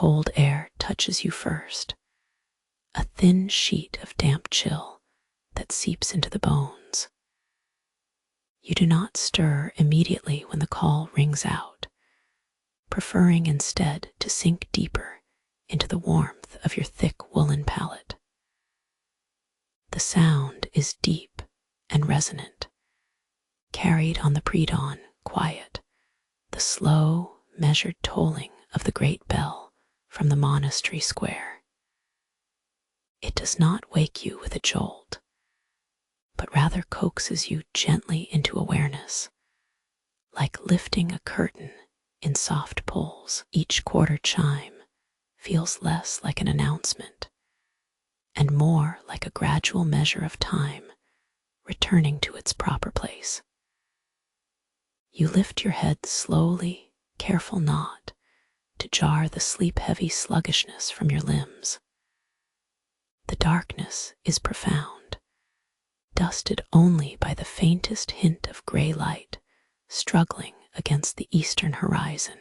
cold air touches you first, a thin sheet of damp chill that seeps into the bones. You do not stir immediately when the call rings out, preferring instead to sink deeper into the warmth of your thick woolen pallet. The sound is deep and resonant, carried on the pre-dawn quiet, the slow, measured tolling of the great bell from the monastery square. It does not wake you with a jolt, but rather coaxes you gently into awareness, like lifting a curtain in soft pulls. Each quarter chime feels less like an announcement and more like a gradual measure of time returning to its proper place. You lift your head slowly, careful not to jar the sleep-heavy sluggishness from your limbs. The darkness is profound, dusted only by the faintest hint of gray light struggling against the eastern horizon.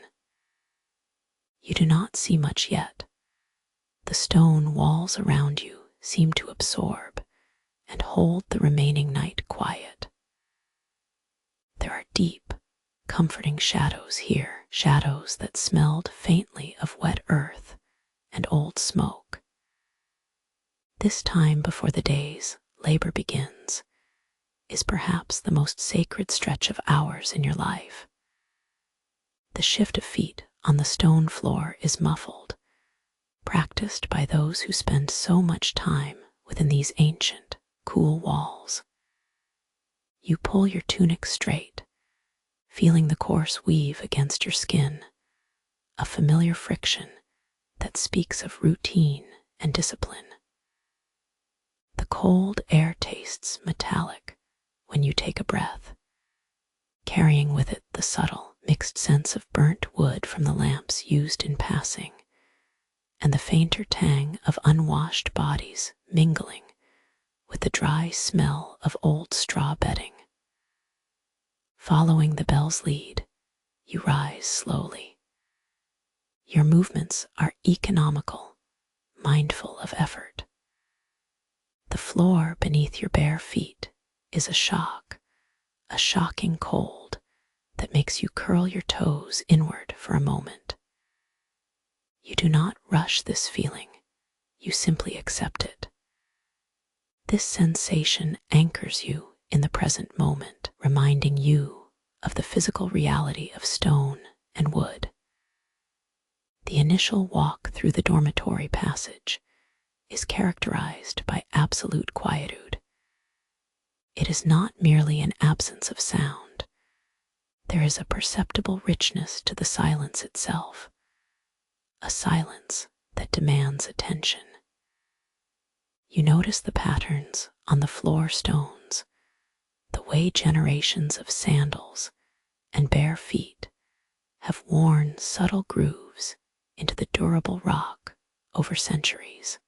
You do not see much yet. The stone walls around you seem to absorb and hold the remaining night quiet. There are deep, comforting shadows here, shadows that smelled faintly of wet earth and old smoke. This time before the day's labor begins is perhaps the most sacred stretch of hours in your life. The shift of feet on the stone floor is muffled, practiced by those who spend so much time within these ancient, cool walls. You pull your tunic straight, feeling the coarse weave against your skin, a familiar friction that speaks of routine and discipline. The cold air tastes metallic when you take a breath, carrying with it the subtle, mixed sense of burnt wood from the lamps used in passing, and the fainter tang of unwashed bodies mingling with the dry smell of old straw bedding. Following the bell's lead, you rise slowly. Your movements are economical, mindful of effort. The floor beneath your bare feet is a shocking cold that makes you curl your toes inward for a moment. You do not rush this feeling, you simply accept it. This sensation anchors you in the present moment, reminding you of the physical reality of stone and wood. The initial walk through the dormitory passage is characterized by absolute quietude. It is not merely an absence of sound. There is a perceptible richness to the silence itself, a silence that demands attention. You notice the patterns on the floor stones, the way generations of sandals and bare feet have worn subtle grooves into the durable rock over centuries.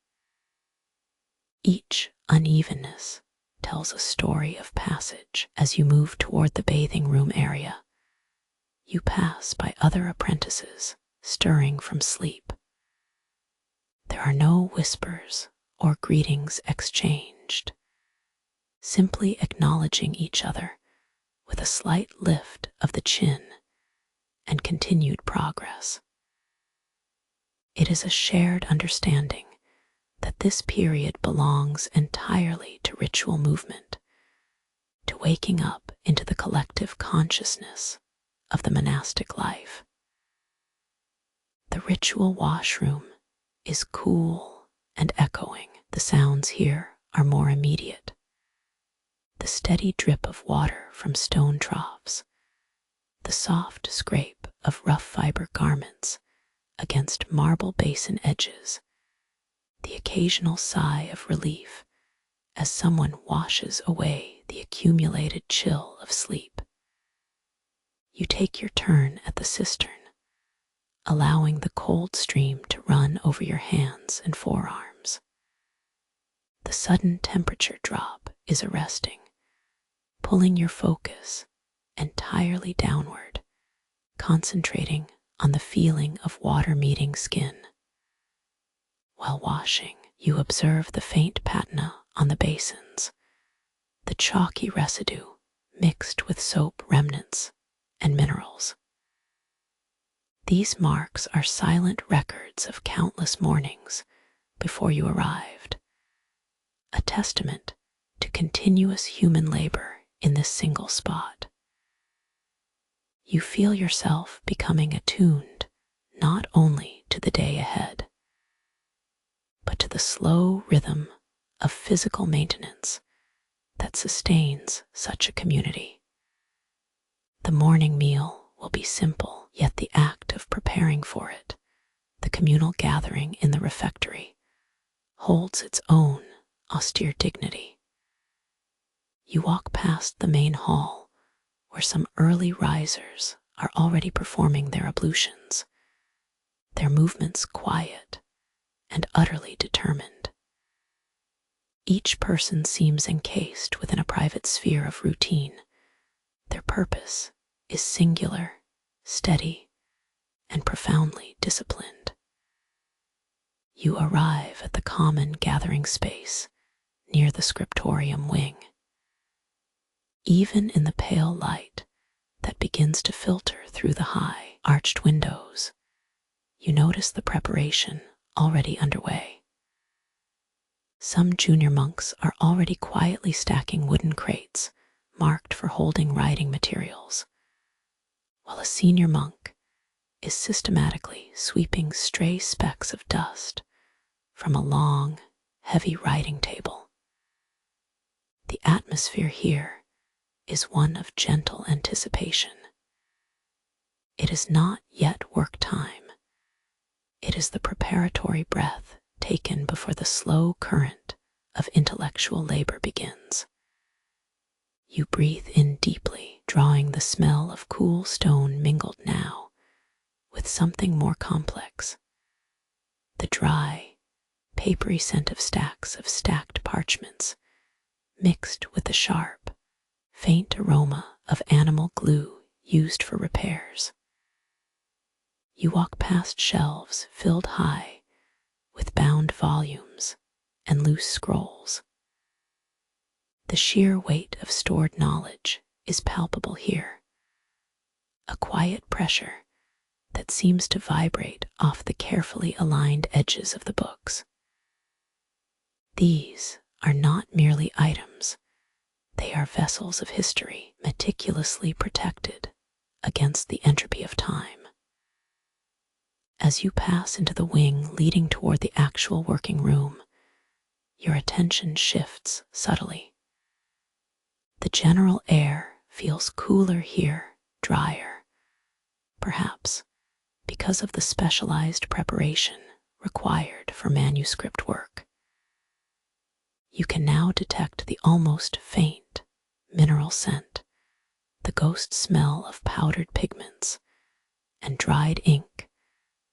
Each unevenness tells a story of passage. As you move toward the bathing room area, you pass by other apprentices stirring from sleep. There are no whispers or greetings exchanged, simply acknowledging each other with a slight lift of the chin and continued progress. It is a shared understanding that this period belongs entirely to ritual movement, to waking up into the collective consciousness of the monastic life. The ritual washroom is cool and echoing. The sounds here are more immediate. The steady drip of water from stone troughs, the soft scrape of rough fiber garments against marble basin edges, the occasional sigh of relief as someone washes away the accumulated chill of sleep. You take your turn at the cistern, allowing the cold stream to run over your hands and forearms. The sudden temperature drop is arresting, pulling your focus entirely downward, concentrating on the feeling of water meeting skin. While washing, you observe the faint patina on the basins, the chalky residue mixed with soap remnants and minerals. These marks are silent records of countless mornings before you arrived, a testament to continuous human labor in this single spot. You feel yourself becoming attuned not only to the day ahead, but to the slow rhythm of physical maintenance that sustains such a community. The morning meal will be simple, yet the act of preparing for it, the communal gathering in the refectory, holds its own austere dignity. You walk past the main hall, where some early risers are already performing their ablutions, their movements quiet and utterly determined. Each person seems encased within a private sphere of routine. Their purpose is singular, steady, and profoundly disciplined. You arrive at the common gathering space near the Scriptorium wing. Even in the pale light that begins to filter through the high, arched windows, you notice the preparation already underway. Some junior monks are already quietly stacking wooden crates marked for holding writing materials, while a senior monk is systematically sweeping stray specks of dust from a long, heavy writing table. The atmosphere here is one of gentle anticipation. It is not yet work time. It is the preparatory breath taken before the slow current of intellectual labor begins. You breathe in deeply, drawing the smell of cool stone mingled now with something more complex, the dry, papery scent of stacks of stacked parchments mixed with the sharp, faint aroma of animal glue used for repairs. You walk past shelves filled high with bound volumes and loose scrolls. The sheer weight of stored knowledge is palpable here, a quiet pressure that seems to vibrate off the carefully aligned edges of the books. These are not merely items, they are vessels of history meticulously protected against the entropy of time. As you pass into the wing leading toward the actual working room, your attention shifts subtly. The general air feels cooler here, drier, perhaps because of the specialized preparation required for manuscript work. You can now detect the almost faint mineral scent, the ghost smell of powdered pigments and dried ink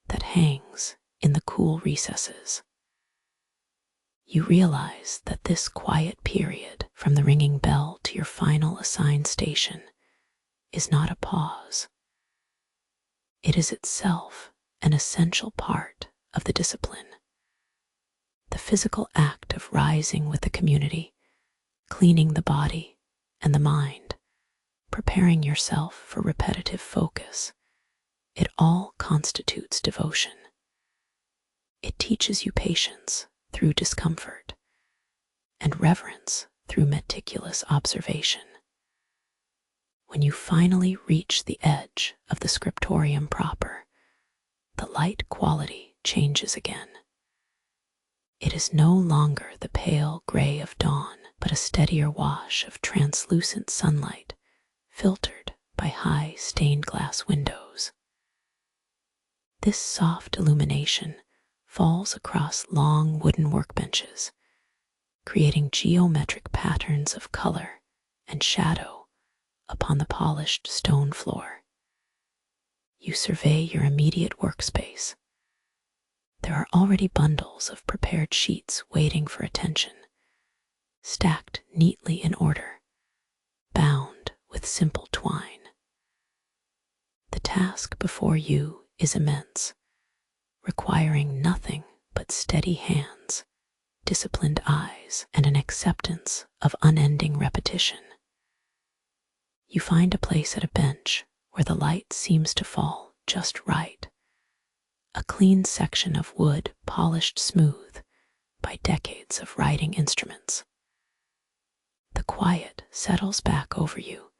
that hangs in the cool recesses. You realize that this quiet period from the ringing bell to your final assigned station is not a pause. It is itself an essential part of the discipline. The physical act of rising with the community, cleaning the body and the mind, preparing yourself for repetitive focus, it all constitutes devotion. It teaches you patience through discomfort and reverence through meticulous observation. When you finally reach the edge of the Scriptorium proper, the light quality changes again. It is no longer the pale gray of dawn, but a steadier wash of translucent sunlight filtered by high stained glass windows. This soft illumination falls across long wooden workbenches, creating geometric patterns of color and shadow upon the polished stone floor. You survey your immediate workspace. There are already bundles of prepared sheets waiting for attention, stacked neatly in order, bound with simple twine. The task before you is immense, requiring nothing but with steady hands, disciplined eyes, and an acceptance of unending repetition. You find a place at a bench where the light seems to fall just right, a clean section of wood polished smooth by decades of writing instruments. The quiet settles back over you,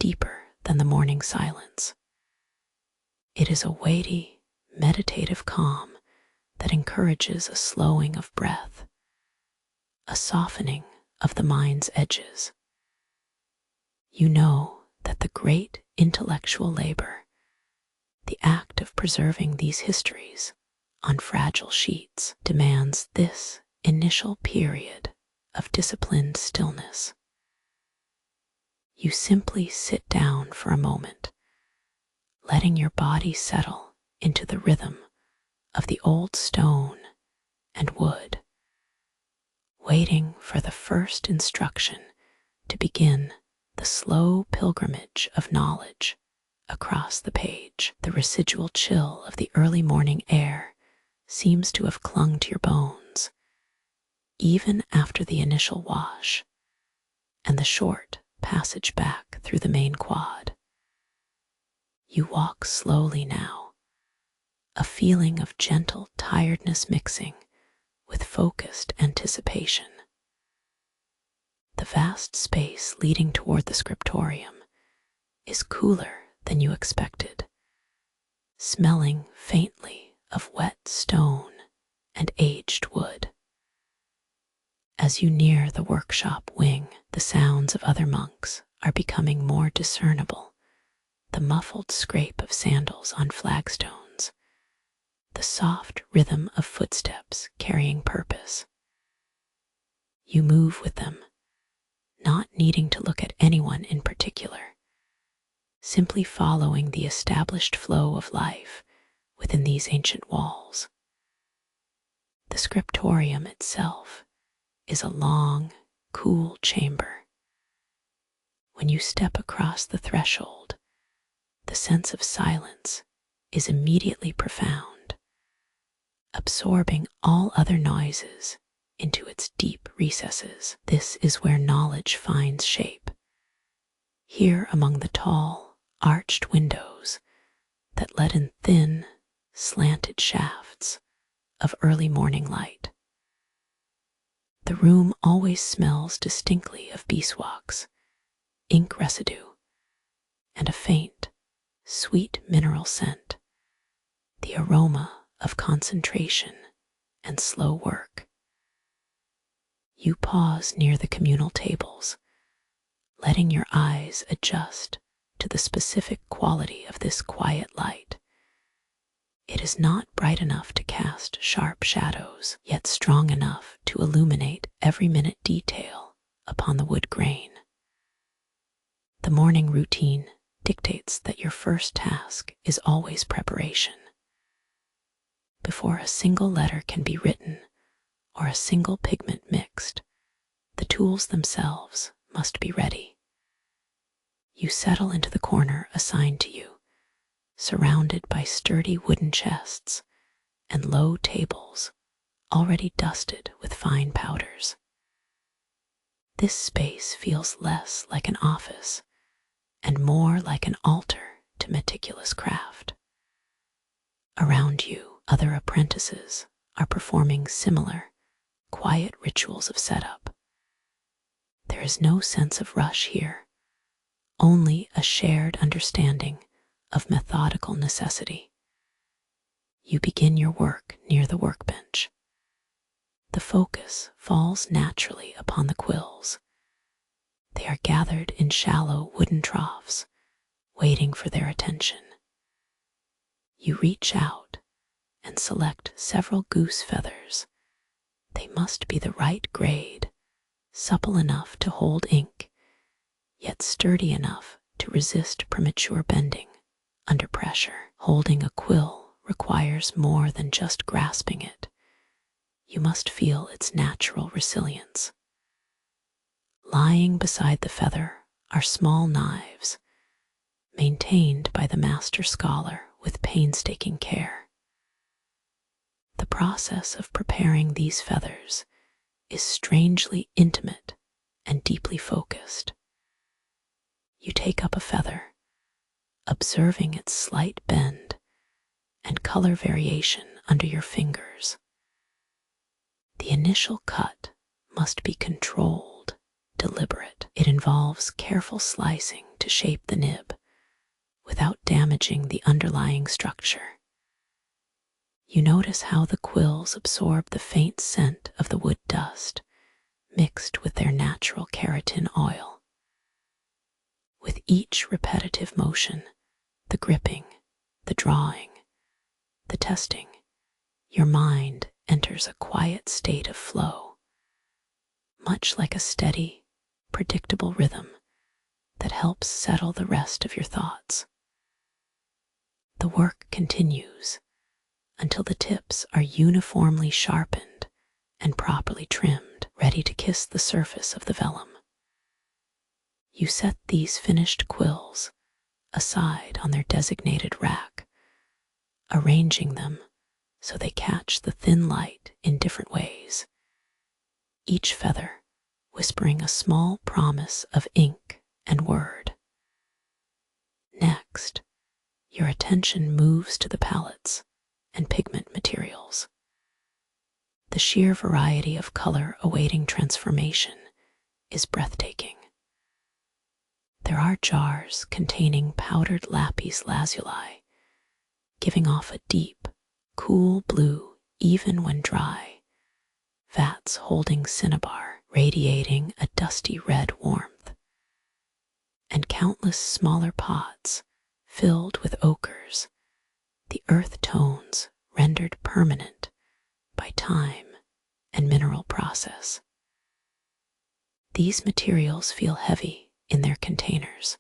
deeper than the morning silence. It is a weighty, meditative calm that encourages a slowing of breath, a softening of the mind's edges. You know that the great intellectual labor, the act of preserving these histories on fragile sheets, demands this initial period of disciplined stillness. You simply sit down for a moment, letting your body settle into the rhythm of the old stone and wood, waiting for the first instruction to begin the slow pilgrimage of knowledge across the page. The residual chill of the early morning air seems to have clung to your bones, even after the initial wash and the short passage back through the main quad. You walk slowly now, a feeling of gentle tiredness mixing with focused anticipation. The vast space leading toward the Scriptorium is cooler than you expected, smelling faintly of wet stone and aged wood. As you near the workshop wing, the sounds of other monks are becoming more discernible, the muffled scrape of sandals on flagstones, the soft rhythm of footsteps carrying purpose. You move with them, not needing to look at anyone in particular, simply following the established flow of life within these ancient walls. The Scriptorium itself is a long, cool chamber. When you step across the threshold, the sense of silence is immediately profound, absorbing all other noises into its deep recesses. This is where knowledge finds shape, here among the tall, arched windows that let in thin, slanted shafts of early morning light. The room always smells distinctly of beeswax, ink residue, and a faint, sweet mineral scent, the aroma of concentration and slow work. You pause near the communal tables, letting your eyes adjust to the specific quality of this quiet light. It is not bright enough to cast sharp shadows, yet strong enough to illuminate every minute detail upon the wood grain. The morning routine dictates that your first task is always preparation. Before a single letter can be written or a single pigment mixed, the tools themselves must be ready. You settle into the corner assigned to you, surrounded by sturdy wooden chests and low tables already dusted with fine powders. This space feels less like an office and more like an altar to meticulous craft. Around you, other apprentices are performing similar, quiet rituals of setup. There is no sense of rush here, only a shared understanding of methodical necessity. You begin your work near the workbench. The focus falls naturally upon the quills. They are gathered in shallow wooden troughs, waiting for their attention. You reach out and select several goose feathers. They must be the right grade, supple enough to hold ink, yet sturdy enough to resist premature bending under pressure. Holding a quill requires more than just grasping it. You must feel its natural resilience. Lying beside the feather are small knives, maintained by the master scholar with painstaking care. The process of preparing these feathers is strangely intimate and deeply focused. You take up a feather, observing its slight bend and color variation under your fingers. The initial cut must be controlled, deliberate. It involves careful slicing to shape the nib without damaging the underlying structure. You notice how the quills absorb the faint scent of the wood dust mixed with their natural keratin oil. With each repetitive motion, the gripping, the drawing, the testing, your mind enters a quiet state of flow, much like a steady, predictable rhythm that helps settle the rest of your thoughts. The work continues until the tips are uniformly sharpened and properly trimmed, ready to kiss the surface of the vellum. You set these finished quills aside on their designated rack, arranging them so they catch the thin light in different ways, each feather whispering a small promise of ink and word. Next, your attention moves to the palettes and pigment materials. The sheer variety of color awaiting transformation is breathtaking. There are jars containing powdered lapis lazuli, giving off a deep, cool blue even when dry, vats holding cinnabar, radiating a dusty red warmth, and countless smaller pots filled with ochres, the earth tones rendered permanent by time and mineral process. These materials feel heavy in their containers,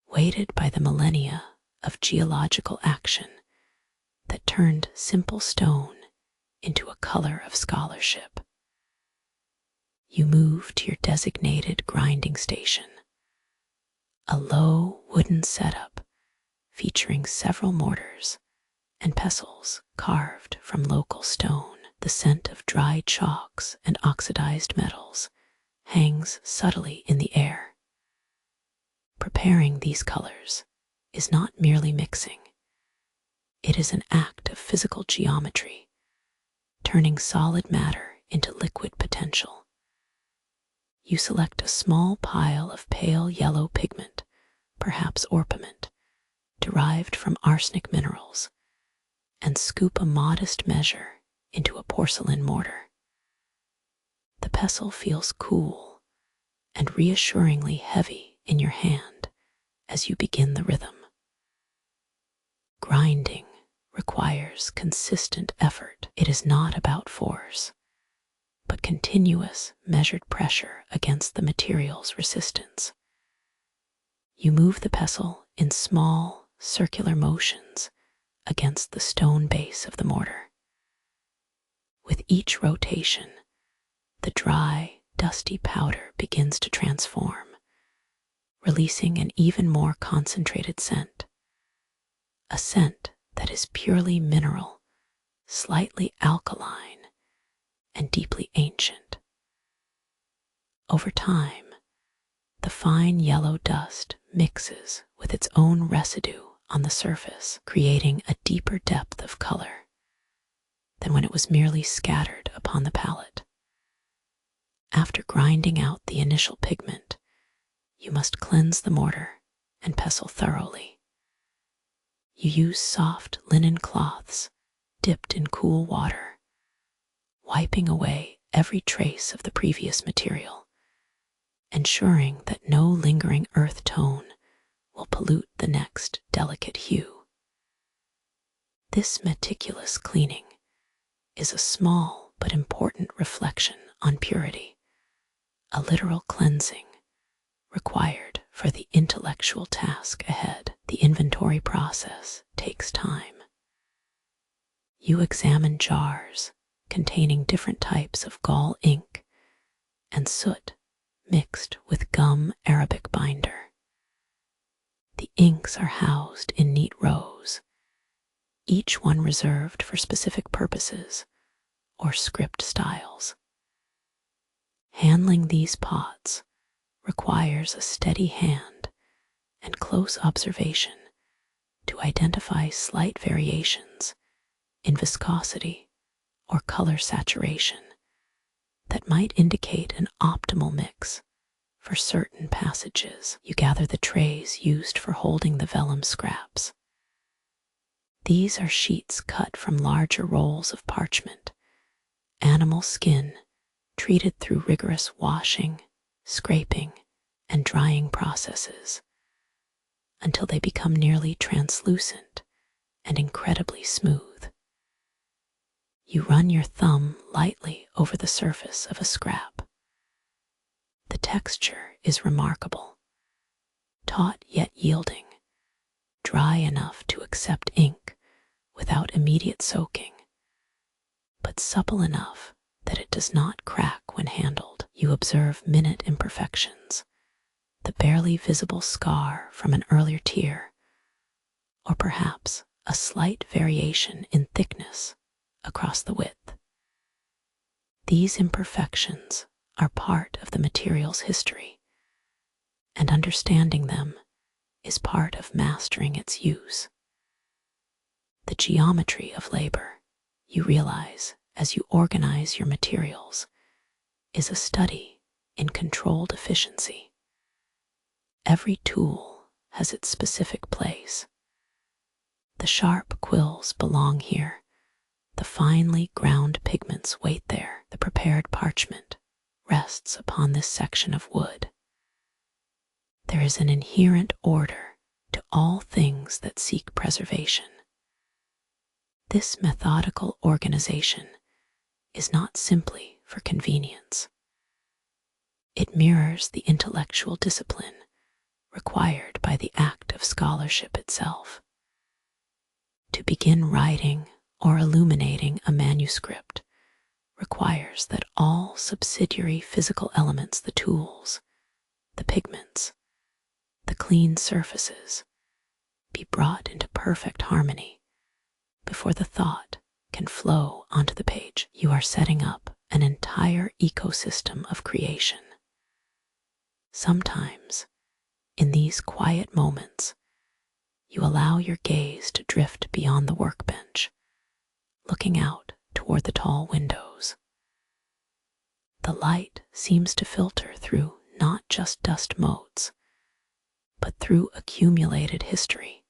weighted by the millennia of geological action that turned simple stone into a color of scholarship. You move to your designated grinding station, a low wooden setup featuring several mortars and pestles carved from local stone. The scent of dried chalks and oxidized metals hangs subtly in the air. Preparing these colors is not merely mixing. It is an act of physical geometry, turning solid matter into liquid potential. You select a small pile of pale yellow pigment, perhaps orpiment, derived from arsenic minerals, and scoop a modest measure into a porcelain mortar. The pestle feels cool and reassuringly heavy in your hand as you begin the rhythm. Grinding requires consistent effort. It is not about force, but continuous, measured pressure against the material's resistance. You move the pestle in small, circular motions against the stone base of the mortar. With each rotation, the dry, dusty powder begins to transform, releasing an even more concentrated scent, a scent that is purely mineral, slightly alkaline, and deeply ancient. Over time, the fine yellow dust mixes with its own residue on the surface, creating a deeper depth of color than when it was merely scattered upon the palette. After grinding out the initial pigment, you must cleanse the mortar and pestle thoroughly. You use soft linen cloths dipped in cool water, wiping away every trace of the previous material, ensuring that no lingering earth tone will pollute the next delicate hue. This meticulous cleaning is a small but important reflection on purity, a literal cleansing required for the intellectual task ahead. The inventory process takes time. You examine jars containing different types of gall ink and soot mixed with gum Arabic binder. The inks are housed in neat rows, each one reserved for specific purposes or script styles. Handling these pots requires a steady hand and close observation to identify slight variations in viscosity or color saturation that might indicate an optimal mix for certain passages. You gather the trays used for holding the vellum scraps. These are sheets cut from larger rolls of parchment, animal skin treated through rigorous washing, scraping, and drying processes until they become nearly translucent and incredibly smooth. You run your thumb lightly over the surface of a scrap. The texture is remarkable, taut yet yielding, dry enough to accept ink without immediate soaking, but supple enough that it does not crack when handled. You observe minute imperfections, the barely visible scar from an earlier tear, or perhaps a slight variation in thickness across the width. These imperfections are part of the material's history, and understanding them is part of mastering its use. The geometry of labor, you realize as you organize your materials, is a study in controlled efficiency. Every tool has its specific place. The sharp quills belong here, the finely ground pigments wait there, the prepared parchment rests upon this section of wood. There is an inherent order to all things that seek preservation. This methodical organization is not simply for convenience. It mirrors the intellectual discipline required by the act of scholarship itself. To begin writing or illuminating a manuscript requires that all subsidiary physical elements, the tools, the pigments, the clean surfaces, be brought into perfect harmony before the thought can flow onto the page. You are setting up an entire ecosystem of creation. Sometimes, in these quiet moments, you allow your gaze to drift beyond the workbench, looking out toward the tall windows. The light seems to filter through not just dust motes, but through accumulated history.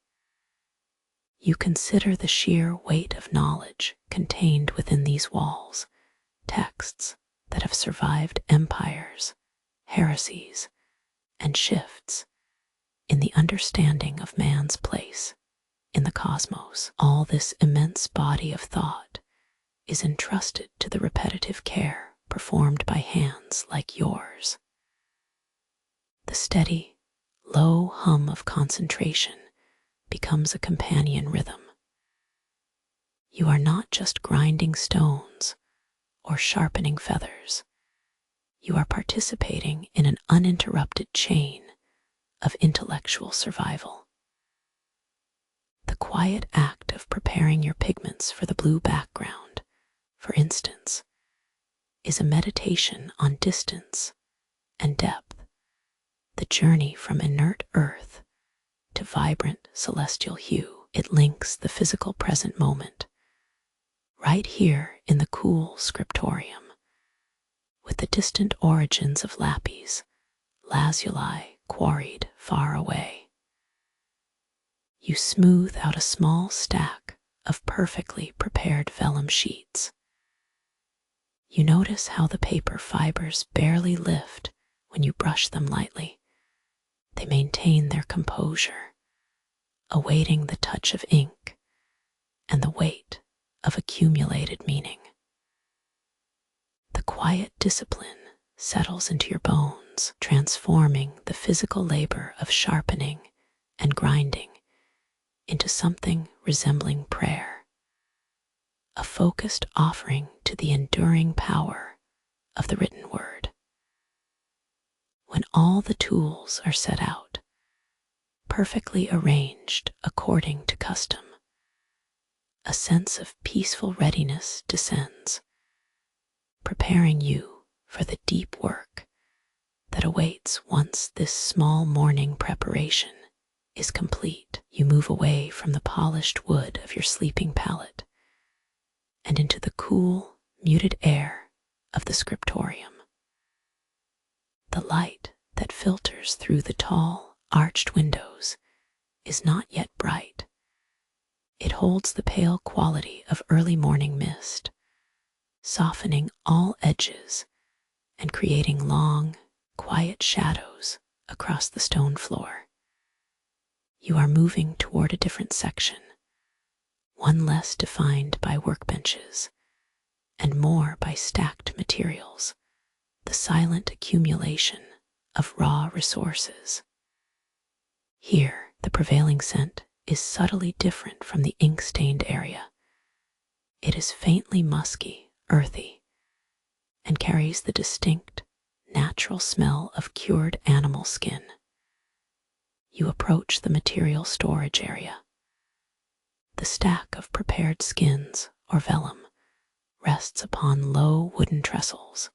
You consider the sheer weight of knowledge contained within these walls, texts that have survived empires, heresies, and shifts in the understanding of man's place in the cosmos. All this immense body of thought is entrusted to the repetitive care performed by hands like yours. The steady, low hum of concentration becomes a companion rhythm. You are not just grinding stones or sharpening feathers. You are participating in an uninterrupted chain of intellectual survival. The quiet act of preparing your pigments for the blue background, for instance, is a meditation on distance and depth, the journey from inert earth to vibrant celestial hue. It links the physical present moment, right here in the cool Scriptorium, with the distant origins of lapis, lazuli quarried far away. You smooth out a small stack of perfectly prepared vellum sheets. You notice how the paper fibers barely lift when you brush them lightly. They maintain their composure, awaiting the touch of ink and the weight of accumulated meaning. The quiet discipline settles into your bones, transforming the physical labor of sharpening and grinding into something resembling prayer, a focused offering to the enduring power of the written word. When all the tools are set out, perfectly arranged according to custom, a sense of peaceful readiness descends, preparing you for the deep work that awaits once this small morning preparation is complete. You move away from the polished wood of your sleeping pallet and into the cool, muted air of the Scriptorium. The light that filters through the tall, arched windows is not yet bright. It holds the pale quality of early morning mist, softening all edges and creating long, quiet shadows across the stone floor. You are moving toward a different section, one less defined by workbenches and more by stacked materials, the silent accumulation of raw resources. Here, the prevailing scent is subtly different from the ink-stained area. It is faintly musky, earthy, and carries the distinct, natural smell of cured animal skin. You approach the material storage area. The stack of prepared skins, or vellum, rests upon low wooden trestles.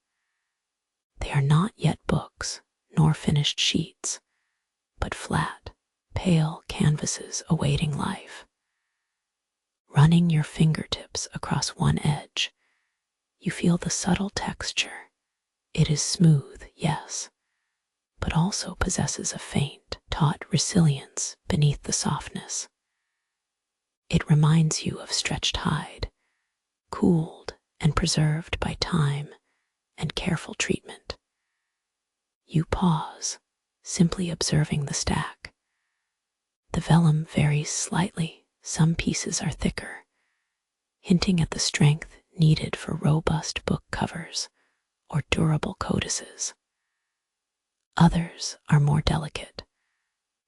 They are not yet books, nor finished sheets, but flat, pale canvases awaiting life. Running your fingertips across one edge, you feel the subtle texture. It is smooth, yes, but also possesses a faint, taut resilience beneath the softness. It reminds you of stretched hide, cooled and preserved by time and careful treatment. You pause, simply observing the stack. The vellum varies slightly. Some pieces are thicker, hinting at the strength needed for robust book covers or durable codices. Others are more delicate,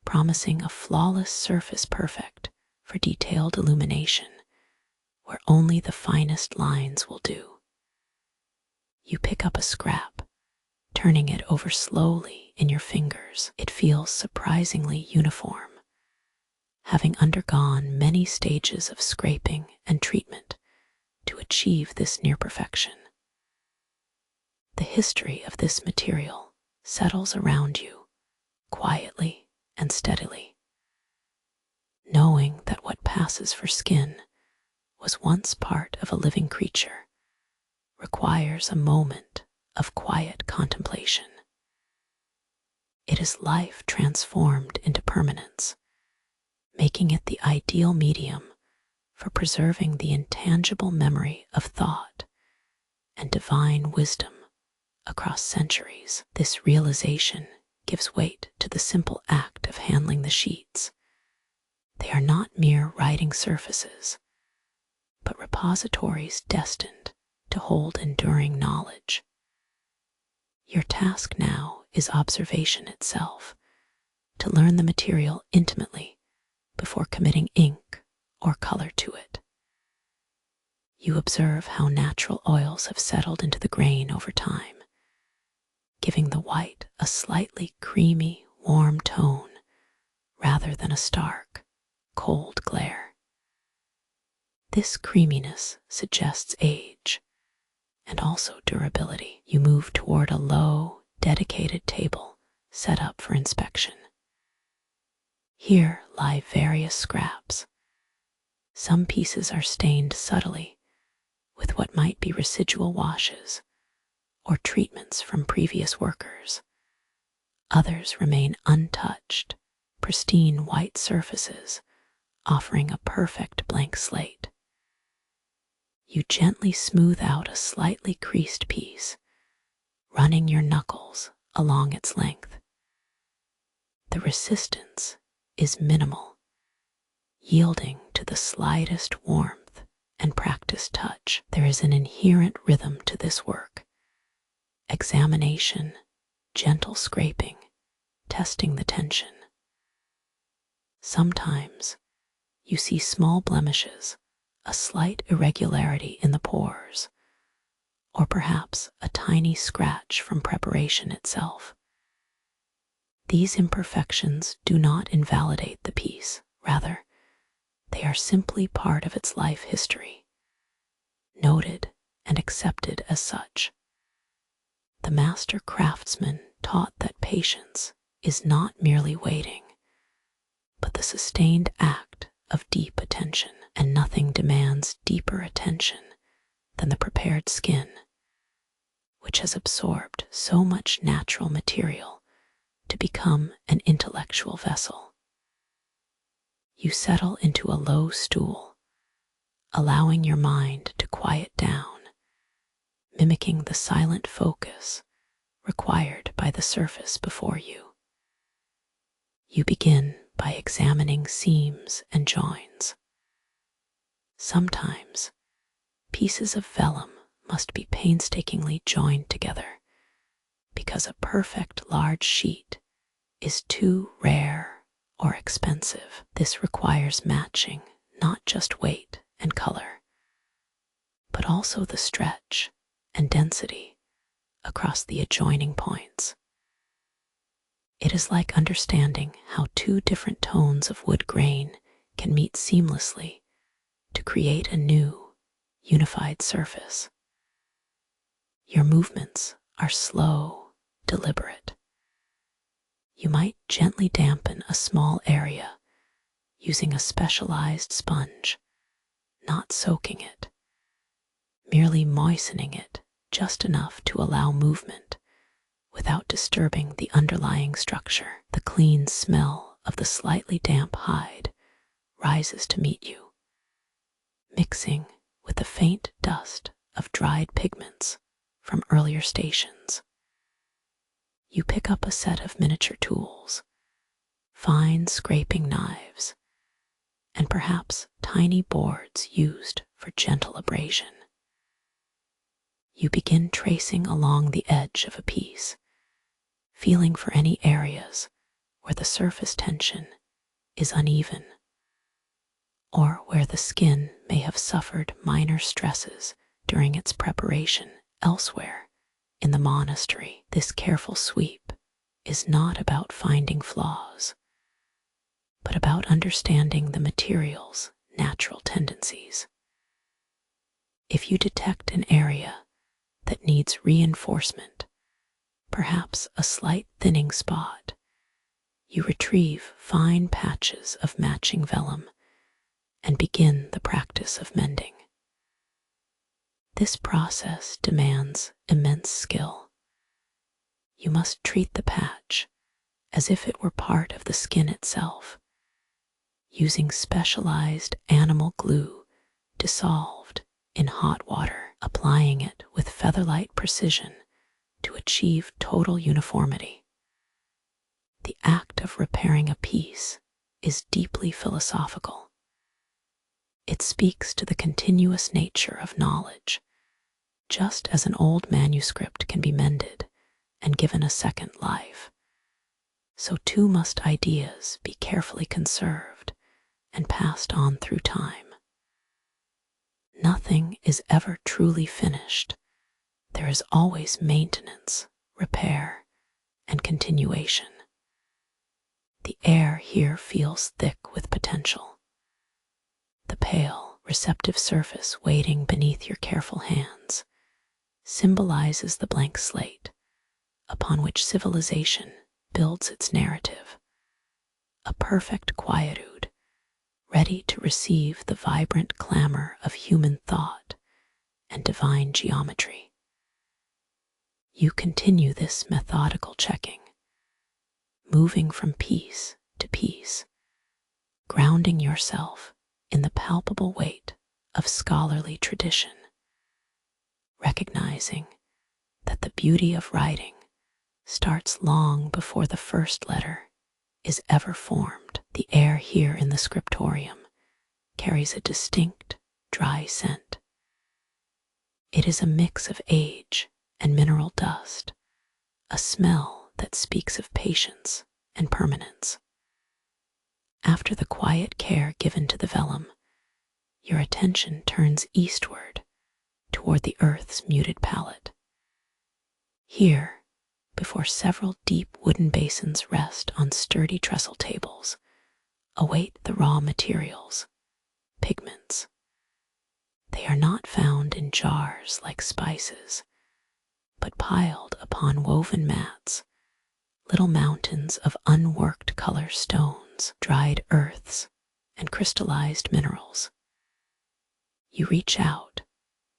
promising a flawless surface perfect for detailed illumination, where only the finest lines will do. You pick up a scrap, turning it over slowly in your fingers. It feels surprisingly uniform, having undergone many stages of scraping and treatment to achieve this near perfection. The history of this material settles around you, quietly and steadily. Knowing that what passes for skin was once part of a living creature requires a moment of quiet contemplation. It is life transformed into permanence, making it the ideal medium for preserving the intangible memory of thought and divine wisdom across centuries. This realization gives weight to the simple act of handling the sheets. They are not mere writing surfaces, but repositories destined to hold enduring knowledge. Your task now is observation itself, to learn the material intimately before committing ink or color to it. You observe how natural oils have settled into the grain over time, giving the white a slightly creamy, warm tone rather than a stark, cold glare. This creaminess suggests age and also durability. You move toward a low, dedicated table set up for inspection. Here lie various scraps. Some pieces are stained subtly with what might be residual washes or treatments from previous workers. Others remain untouched, pristine white surfaces, offering a perfect blank slate. You gently smooth out a slightly creased piece, running your knuckles along its length. The resistance is minimal, yielding to the slightest warmth and practiced touch. There is an inherent rhythm to this work. Examination, gentle scraping, testing the tension. Sometimes you see small blemishes, a slight irregularity in the pores, or perhaps a tiny scratch from preparation itself. These imperfections do not invalidate the piece. Rather, They are simply part of its life history, noted and accepted as such. The master craftsman taught that patience is not merely waiting, but the sustained act of deep attention, and nothing demands deeper attention than the prepared skin, which has absorbed so much natural material to become an intellectual vessel. You settle into a low stool, allowing your mind to quiet down, mimicking the silent focus required by the surface before you. You begin by examining seams and joins. Sometimes, pieces of vellum must be painstakingly joined together because a perfect large sheet is too rare or expensive. This requires matching not just weight and color, but also the stretch and density across the adjoining points. It is like understanding how two different tones of wood grain can meet seamlessly to create a new, unified surface. Your movements are slow, deliberate. You might gently dampen a small area using a specialized sponge, not soaking it, merely moistening it just enough to allow movement without disturbing the underlying structure. The clean smell of the slightly damp hide rises to meet you, mixing with the faint dust of dried pigments from earlier stations. You pick up a set of miniature tools, fine scraping knives, and perhaps tiny boards used for gentle abrasion. You begin tracing along the edge of a piece, feeling for any areas where the surface tension is uneven, or where the skin may have suffered minor stresses during its preparation elsewhere. In the monastery, this careful sweep is not about finding flaws, but about understanding the material's natural tendencies. If you detect an area that needs reinforcement, perhaps a slight thinning spot, you retrieve fine patches of matching vellum and begin the practice of mending. This process demands immense skill. You must treat the patch as if it were part of the skin itself, using specialized animal glue dissolved in hot water, applying it with feather-light precision to achieve total uniformity. The act of repairing a piece is deeply philosophical. It speaks to the continuous nature of knowledge, just as an old manuscript can be mended and given a second life. So too must ideas be carefully conserved and passed on through time. Nothing is ever truly finished. There is always maintenance, repair, and continuation. The air here feels thick with potential. The pale, receptive surface waiting beneath your careful hands symbolizes the blank slate upon which civilization builds its narrative, a perfect quietude, ready to receive the vibrant clamor of human thought and divine geometry. You continue this methodical checking, moving from piece to piece, grounding yourself in the palpable weight of scholarly tradition, recognizing that the beauty of writing starts long before the first letter is ever formed. The air here in the Scriptorium carries a distinct, dry scent. It is a mix of age and mineral dust, a smell that speaks of patience and permanence. After the quiet care given to the vellum, your attention turns eastward toward the earth's muted palette. Here, before several deep wooden basins rest on sturdy trestle tables, await the raw materials pigments. They are not found in jars like spices, but piled upon woven mats, little mountains of unworked color stones, dried earths, and crystallized minerals. You reach out,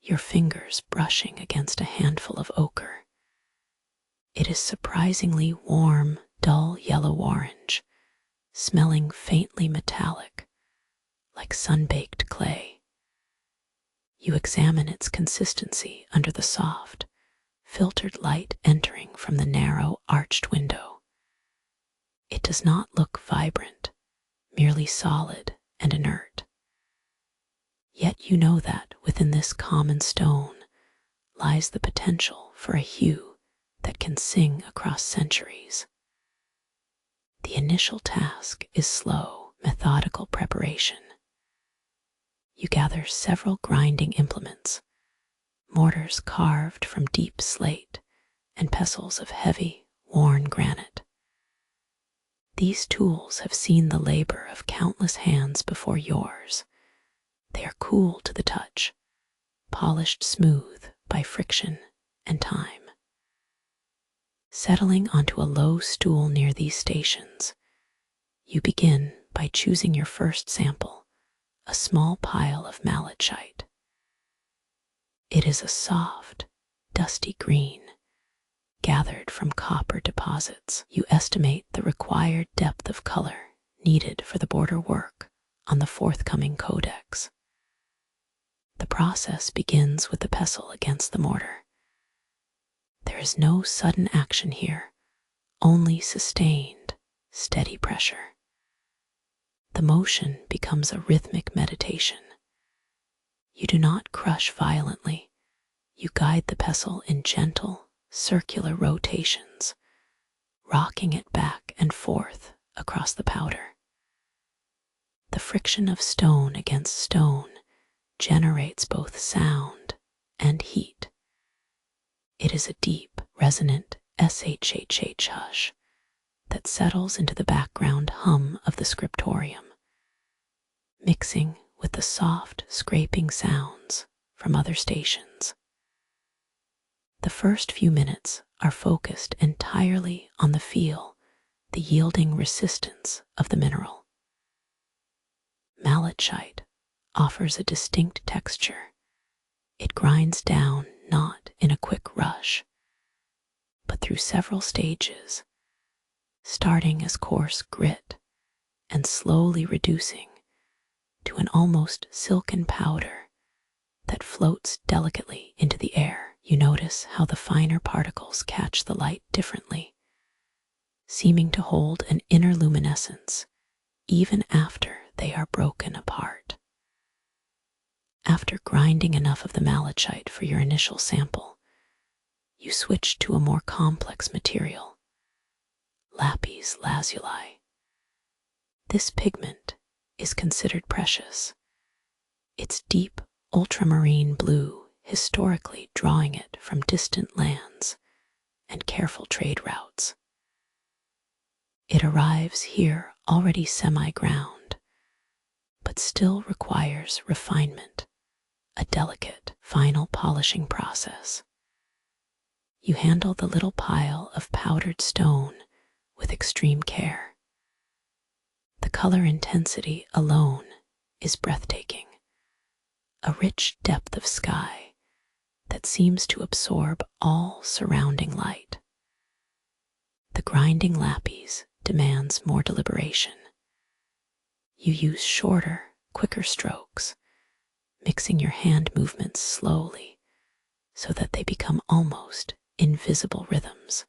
your fingers brushing against a handful of ochre. It is surprisingly warm, dull yellow-orange, smelling faintly metallic, like sun-baked clay. You examine its consistency under the soft, filtered light entering from the narrow, arched window. It does not look vibrant, merely solid and inert. Yet you know that within this common stone lies the potential for a hue that can sing across centuries. The initial task is slow, methodical preparation. You gather several grinding implements, mortars carved from deep slate and pestles of heavy, worn granite. These tools have seen the labor of countless hands before yours. They are cool to the touch, polished smooth by friction and time. Settling onto a low stool near these stations, you begin by choosing your first sample, a small pile of malachite. It is a soft, dusty green, gathered from copper deposits. You estimate the required depth of color needed for the border work on the forthcoming Codex. The process begins with the pestle against the mortar. There is no sudden action here, only sustained, steady pressure. The motion becomes a rhythmic meditation. You do not crush violently. You guide the pestle in gentle, circular rotations, rocking it back and forth across the powder. The friction of stone against stone generates both sound and heat. It is a deep, resonant shhh hush that settles into the background hum of the Scriptorium, mixing with the soft, scraping sounds from other stations. The first few minutes are focused entirely on the feel, the yielding resistance of the mineral. Malachite offers a distinct texture. It grinds down not in a quick rush, but through several stages, starting as coarse grit and slowly reducing to an almost silken powder that floats delicately into the air. You notice how the finer particles catch the light differently, seeming to hold an inner luminescence even after they are broken apart. After grinding enough of the malachite for your initial sample, you switch to a more complex material, lapis lazuli. This pigment is considered precious, its deep ultramarine blue historically drawing it from distant lands and careful trade routes. It arrives here already semi-ground, but still requires refinement, a delicate, final polishing process. You handle the little pile of powdered stone with extreme care. The color intensity alone is breathtaking, a rich depth of sky that seems to absorb all surrounding light. The grinding lapis demands more deliberation. You use shorter, quicker strokes, mixing your hand movements slowly so that they become almost invisible rhythms.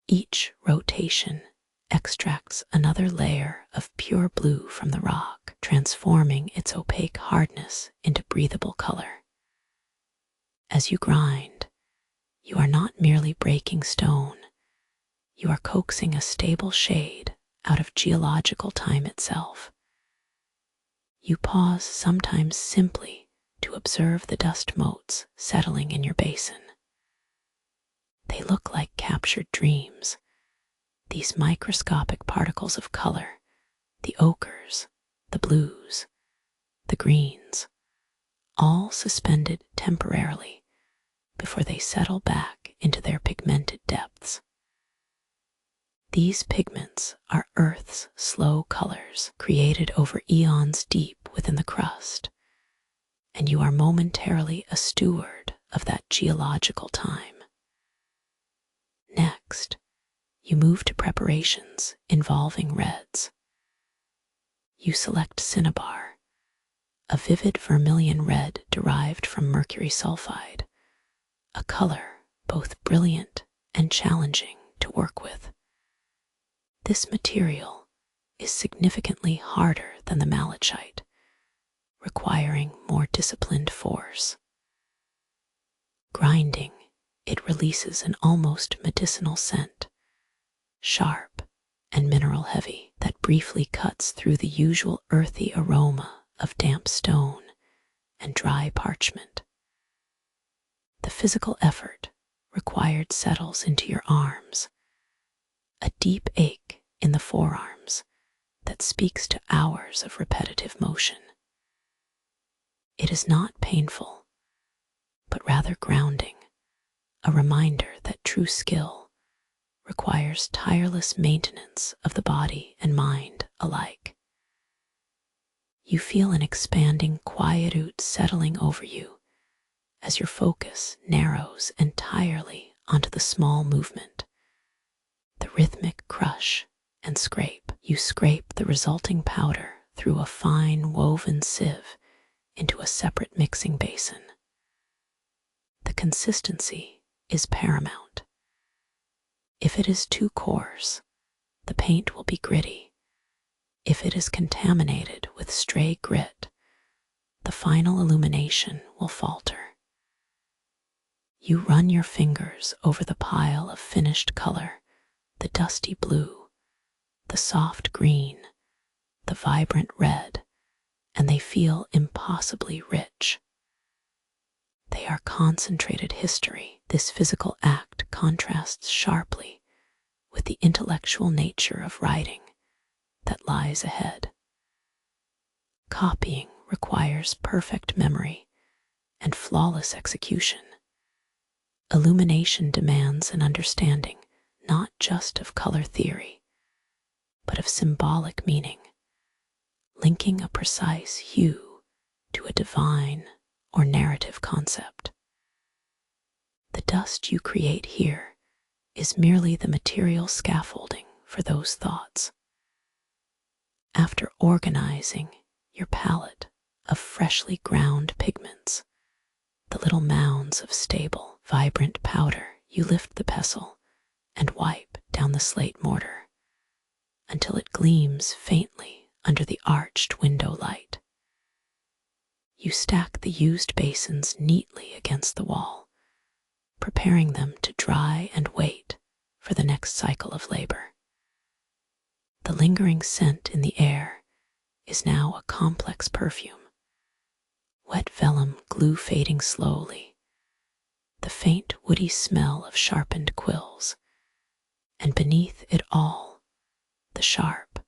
Each rotation extracts another layer of pure blue from the rock, transforming its opaque hardness into breathable color. As you grind, you are not merely breaking stone, you are coaxing a stable shade out of geological time itself. You pause sometimes simply to observe the dust motes settling in your basin. They look like captured dreams, these microscopic particles of color, the ochres, the blues, the greens, all suspended temporarily before they settle back into their pigmented depths. These pigments are Earth's slow colors created over eons deep within the crust, and you are momentarily a steward of that geological time. Next, you move to preparations involving reds. You select cinnabar, a vivid vermilion red derived from mercury sulfide, a color both brilliant and challenging to work with. This material is significantly harder than the malachite, requiring more disciplined force. Grinding, it releases an almost medicinal scent, sharp and mineral heavy, that briefly cuts through the usual earthy aroma of damp stone and dry parchment. The physical effort required settles into your arms, a deep ache in the forearms that speaks to hours of repetitive motion. It is not painful, but rather grounding, a reminder that true skill requires tireless maintenance of the body and mind alike. You feel an expanding quietude settling over you as your focus narrows entirely onto the small movement, the rhythmic crush and scrape. You scrape the resulting powder through a fine woven sieve into a separate mixing basin. The consistency is paramount. If it is too coarse, the paint will be gritty. If it is contaminated with stray grit, the final illumination will falter. You run your fingers over the pile of finished color, the dusty blue, the soft green, the vibrant red, and they feel impossibly rich. They are concentrated history. This physical act contrasts sharply with the intellectual nature of writing that lies ahead. Copying requires perfect memory and flawless execution. Illumination demands an understanding not just of color theory, but of symbolic meaning, linking a precise hue to a divine or narrative concept. The dust you create here is merely the material scaffolding for those thoughts. After organizing your palette of freshly ground pigments, the little mounds of stable, vibrant powder, you lift the pestle and wipe down the slate mortar until it gleams faintly under the arched window light. You stack the used basins neatly against the wall, preparing them to dry and wait for the next cycle of labor. The lingering scent in the air is now a complex perfume. Wet vellum glue fading slowly, the faint woody smell of sharpened quills, and beneath it all, the sharp,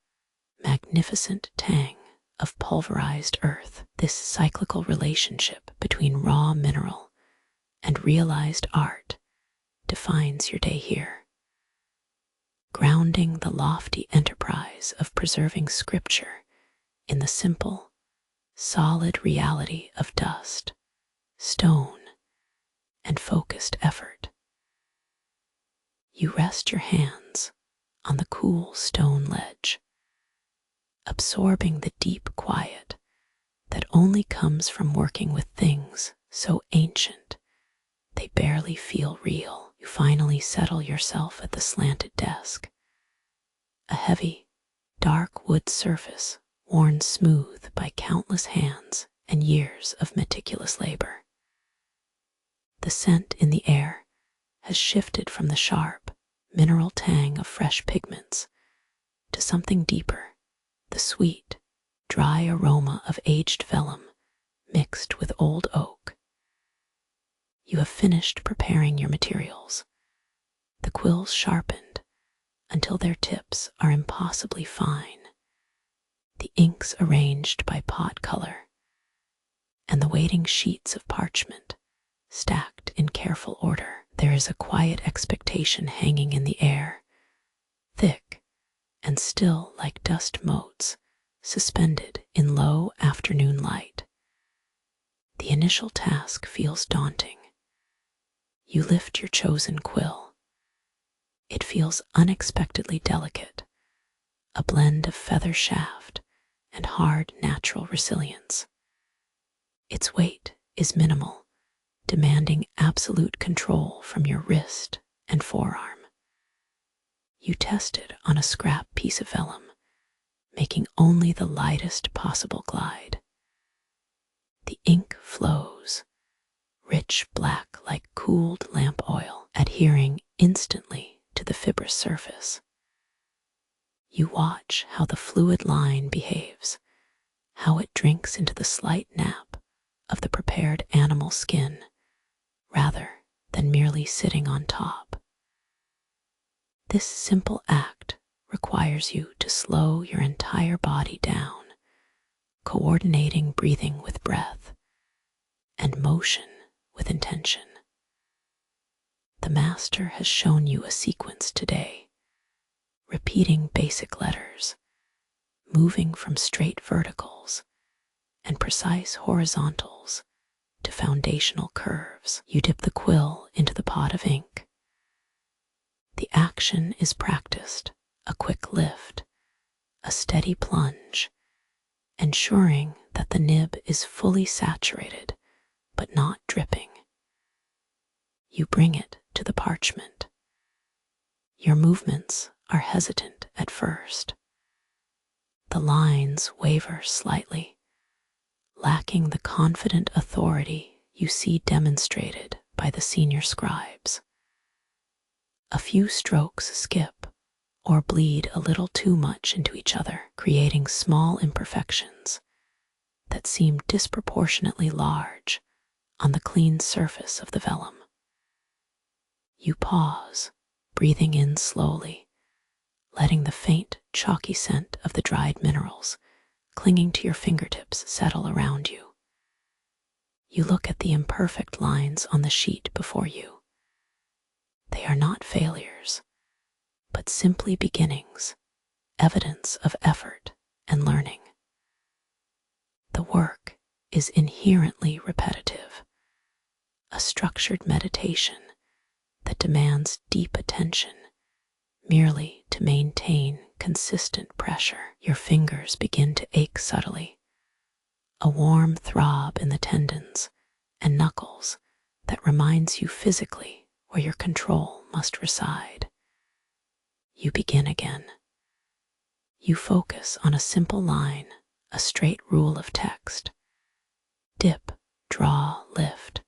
magnificent tang of pulverized earth. This cyclical relationship between raw mineral and realized art defines your day here, grounding the lofty enterprise of preserving scripture in the simple, solid reality of dust, stone, and focused effort. You rest your hands on the cool stone ledge, absorbing the deep quiet that only comes from working with things so ancient they barely feel real. You finally settle yourself at the slanted desk, a heavy, dark wood surface worn smooth by countless hands and years of meticulous labor. The scent in the air has shifted from the sharp, mineral tang of fresh pigments to something deeper, the sweet, dry aroma of aged vellum mixed with old oak. You have finished preparing your materials, the quills sharpened until their tips are impossibly fine, the inks arranged by pot color, and the waiting sheets of parchment stacked in careful order. There is a quiet expectation hanging in the air, thick and still like dust motes suspended in low afternoon light. The initial task feels daunting. You lift your chosen quill. It feels unexpectedly delicate, a blend of feather shaft and hard natural resilience. Its weight is minimal, demanding absolute control from your wrist and forearm. You test it on a scrap piece of vellum, making only the lightest possible glide. The ink flows, rich black like cooled lamp oil, adhering instantly to the fibrous surface. You watch how the fluid line behaves, how it drinks into the slight nap of the prepared animal skin, rather than merely sitting on top. This simple act requires you to slow your entire body down, coordinating breathing with breath and motion with intention. The master has shown you a sequence today, repeating basic letters, moving from straight verticals and precise horizontals to foundational curves. You dip the quill into the pot of ink. The action is practiced, a quick lift, a steady plunge, ensuring that the nib is fully saturated but not dripping. You bring it to the parchment. Your movements are hesitant at first. The lines waver slightly, lacking the confident authority you see demonstrated by the senior scribes. A few strokes skip or bleed a little too much into each other, creating small imperfections that seem disproportionately large on the clean surface of the vellum. You pause, breathing in slowly, letting the faint, chalky scent of the dried minerals clinging to your fingertips settle around you. You look at the imperfect lines on the sheet before you. They are not failures, but simply beginnings, evidence of effort and learning. The work is inherently repetitive, a structured meditation that demands deep attention merely to maintain consistent pressure. Your fingers begin to ache subtly, a warm throb in the tendons and knuckles that reminds you physically where your control must reside. You begin again. You focus on a simple line, a straight rule of text. Dip, draw, lift.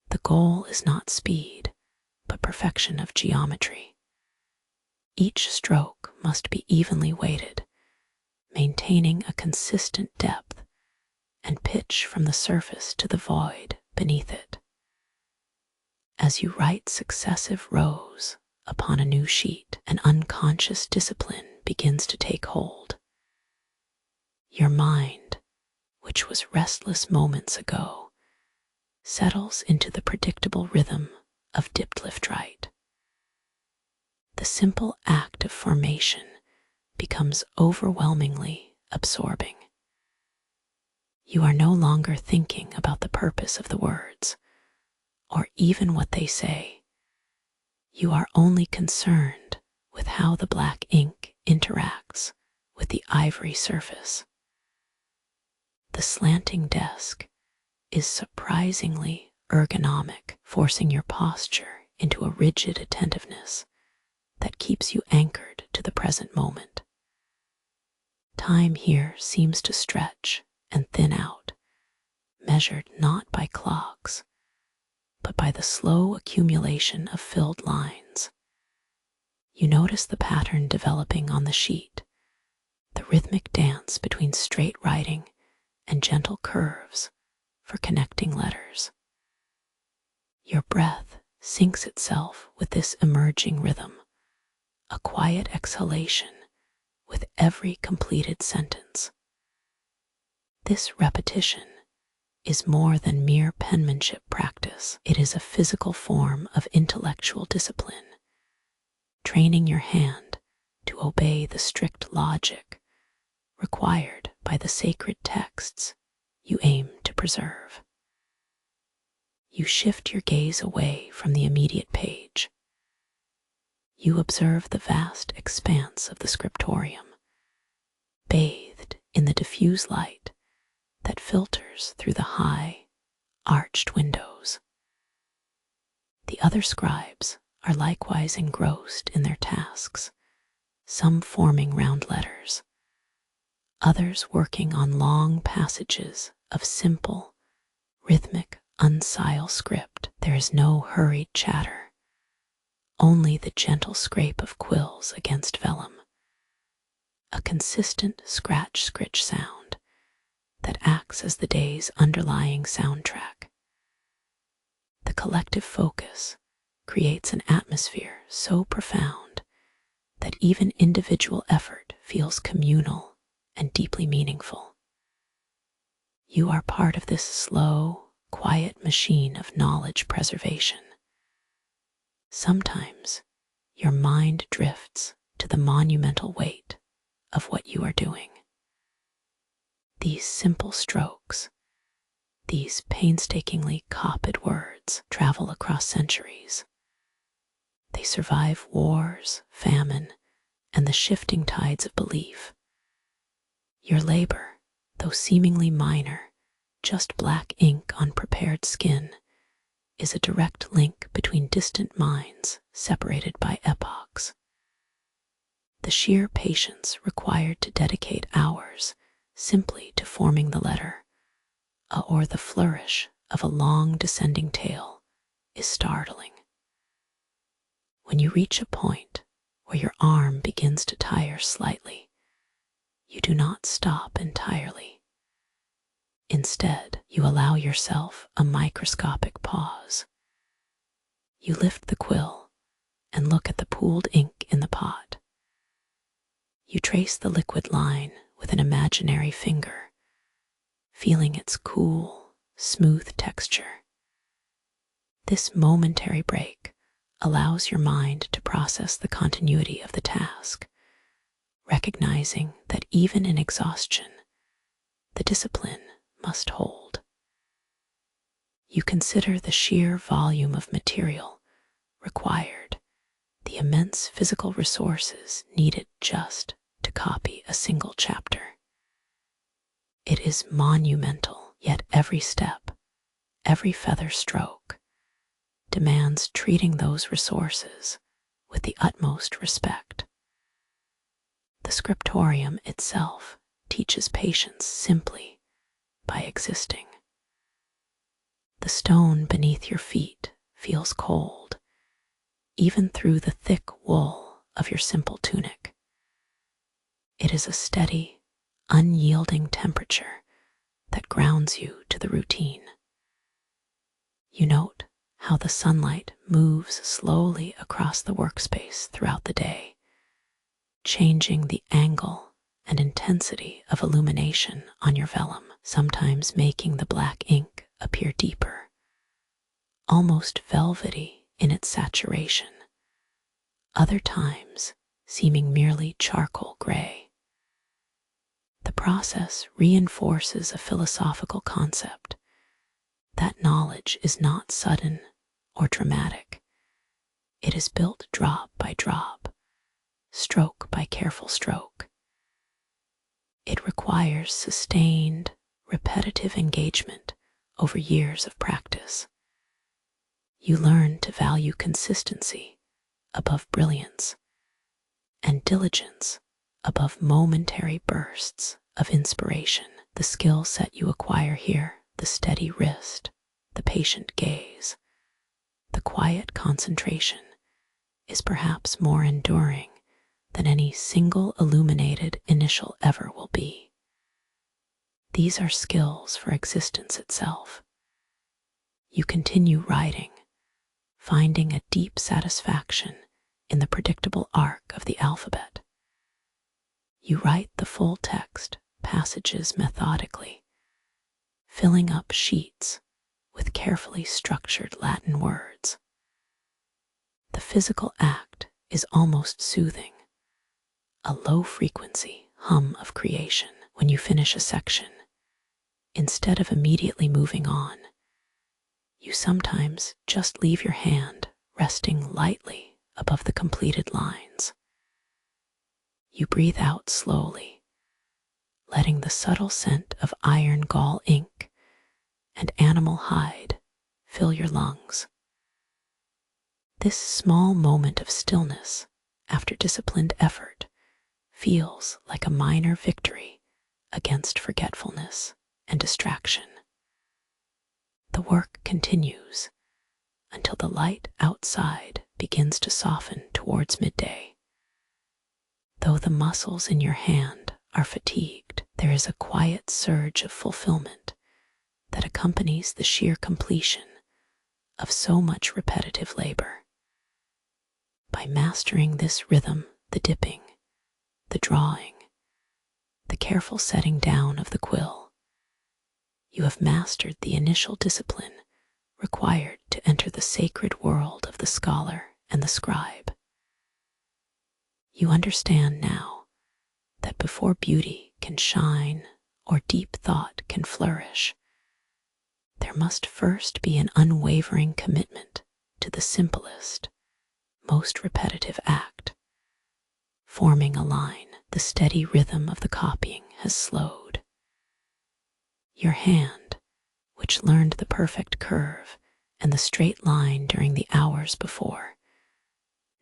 The goal is not speed, but perfection of geometry. Each stroke must be evenly weighted, maintaining a consistent depth and pitch from the surface to the void beneath it. As you write successive rows upon a new sheet, an unconscious discipline begins to take hold. Your mind, which was restless moments ago, settles into the predictable rhythm of dipped lift right. The simple act of formation becomes overwhelmingly absorbing. You are no longer thinking about the purpose of the words, or even what they say. You are only concerned with how the black ink interacts with the ivory surface. The slanting desk is surprisingly ergonomic, forcing your posture into a rigid attentiveness that keeps you anchored to the present moment. Time here seems to stretch and thin out, measured not by clocks, but by the slow accumulation of filled lines. You notice the pattern developing on the sheet, the rhythmic dance between straight writing and gentle curves for connecting letters. Your breath syncs itself with this emerging rhythm, a quiet exhalation with every completed sentence. This repetition is more than mere penmanship practice. It is a physical form of intellectual discipline, training your hand to obey the strict logic required by the sacred texts you aim to preserve. You shift your gaze away from the immediate page. You observe the vast expanse of the Scriptorium, bathed in the diffuse light that filters through the high, arched windows. The other scribes are likewise engrossed in their tasks, some forming round letters, others working on long passages of simple, rhythmic, uncial script. There is no hurried chatter, only the gentle scrape of quills against vellum, a consistent scratch-scritch sound that acts as the day's underlying soundtrack. The collective focus creates an atmosphere so profound that even individual effort feels communal and deeply meaningful. You are part of this slow, quiet machine of knowledge preservation. Sometimes your mind drifts to the monumental weight of what you are doing. These simple strokes, these painstakingly copied words, travel across centuries. They survive wars, famine, and the shifting tides of belief. Your labor, though seemingly minor, just black ink on prepared skin, is a direct link between distant minds separated by epochs. The sheer patience required to dedicate hours simply to forming the letter, or the flourish of a long descending tale, is startling. When you reach a point where your arm begins to tire slightly, you do not stop entirely. Instead, you allow yourself a microscopic pause. You lift the quill and look at the pooled ink in the pot. You trace the liquid line with an imaginary finger, feeling its cool, smooth texture. This momentary break allows your mind to process the continuity of the task, recognizing that even in exhaustion, the discipline must hold. You consider the sheer volume of material required, the immense physical resources needed just to copy a single chapter. It is monumental, yet every step, every feather stroke, demands treating those resources with the utmost respect. The Scriptorium itself teaches patience simply by existing. The stone beneath your feet feels cold, even through the thick wool of your simple tunic. It is a steady, unyielding temperature that grounds you to the routine. You note how the sunlight moves slowly across the workspace throughout the day, changing the angle and intensity of illumination on your vellum, sometimes making the black ink appear deeper, almost velvety in its saturation, other times seeming merely charcoal gray. The process reinforces a philosophical concept that knowledge is not sudden or dramatic. It is built drop by drop, stroke by careful stroke. It requires sustained, repetitive engagement over years of practice. You learn to value consistency above brilliance and diligence above momentary bursts of inspiration. The skill set you acquire here, the steady wrist, the patient gaze, the quiet concentration, is perhaps more enduring than any single illuminated initial ever will be. These are skills for existence itself. You continue writing, finding a deep satisfaction in the predictable arc of the alphabet. You write the full text, passages methodically, filling up sheets with carefully structured Latin words. The physical act is almost soothing, a low-frequency hum of creation. When you finish a section, instead of immediately moving on, you sometimes just leave your hand resting lightly above the completed lines. You breathe out slowly, letting the subtle scent of iron gall ink and animal hide fill your lungs. This small moment of stillness after disciplined effort feels like a minor victory against forgetfulness and distraction. The work continues until the light outside begins to soften towards midday. Though the muscles in your hand are fatigued, there is a quiet surge of fulfillment that accompanies the sheer completion of so much repetitive labor. By mastering this rhythm, the dipping, the drawing, the careful setting down of the quill, you have mastered the initial discipline required to enter the sacred world of the scholar and the scribe. You understand now that before beauty can shine or deep thought can flourish, there must first be an unwavering commitment to the simplest, most repetitive act. Forming a line, the steady rhythm of the copying has slowed. Your hand, which learned the perfect curve and the straight line during the hours before,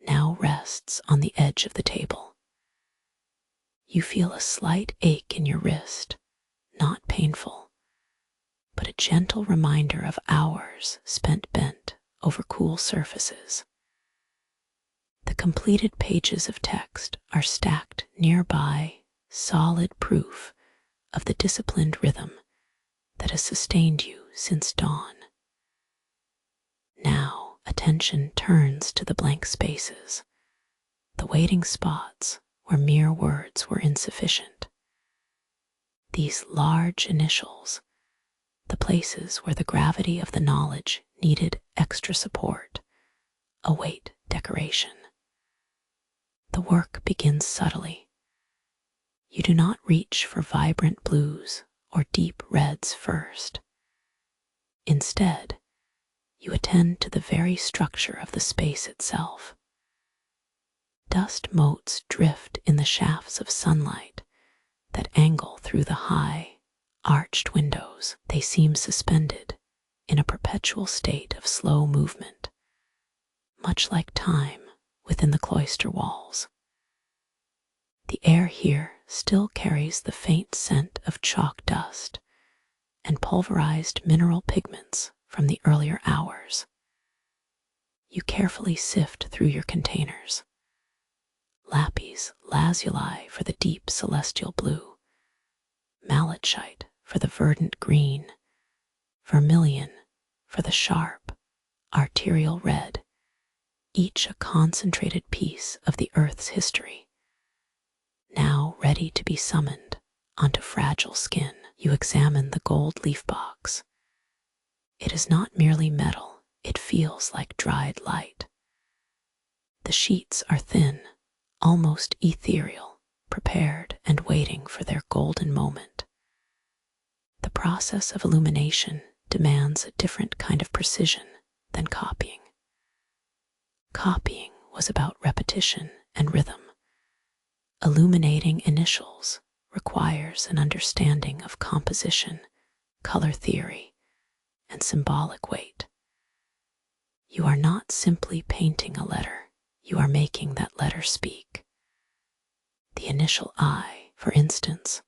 now rests on the edge of the table. You feel a slight ache in your wrist, not painful, but a gentle reminder of hours spent bent over cool surfaces. The completed pages of text are stacked nearby, solid proof of the disciplined rhythm that has sustained you since dawn. Now attention turns to the blank spaces, the waiting spots where mere words were insufficient. These large initials, the places where the gravity of the knowledge needed extra support, await decoration. The work begins subtly. You do not reach for vibrant blues or deep reds first. Instead, you attend to the very structure of the space itself. Dust motes drift in the shafts of sunlight that angle through the high, arched windows. They seem suspended in a perpetual state of slow movement, much like time within the cloister walls. The air here still carries the faint scent of chalk dust and pulverized mineral pigments from the earlier hours. You carefully sift through your containers. Lapis lazuli for the deep celestial blue, malachite for the verdant green, vermilion for the sharp, arterial red, each a concentrated piece of the earth's history. Now ready to be summoned onto fragile skin, you examine the gold leaf box. It is not merely metal, it feels like dried light. The sheets are thin, almost ethereal, prepared and waiting for their golden moment. The process of illumination demands a different kind of precision than copying. Copying was about repetition and rhythm. Illuminating initials requires an understanding of composition, color theory, and symbolic weight. You are not simply painting a letter, you are making that letter speak. The initial I, for instance,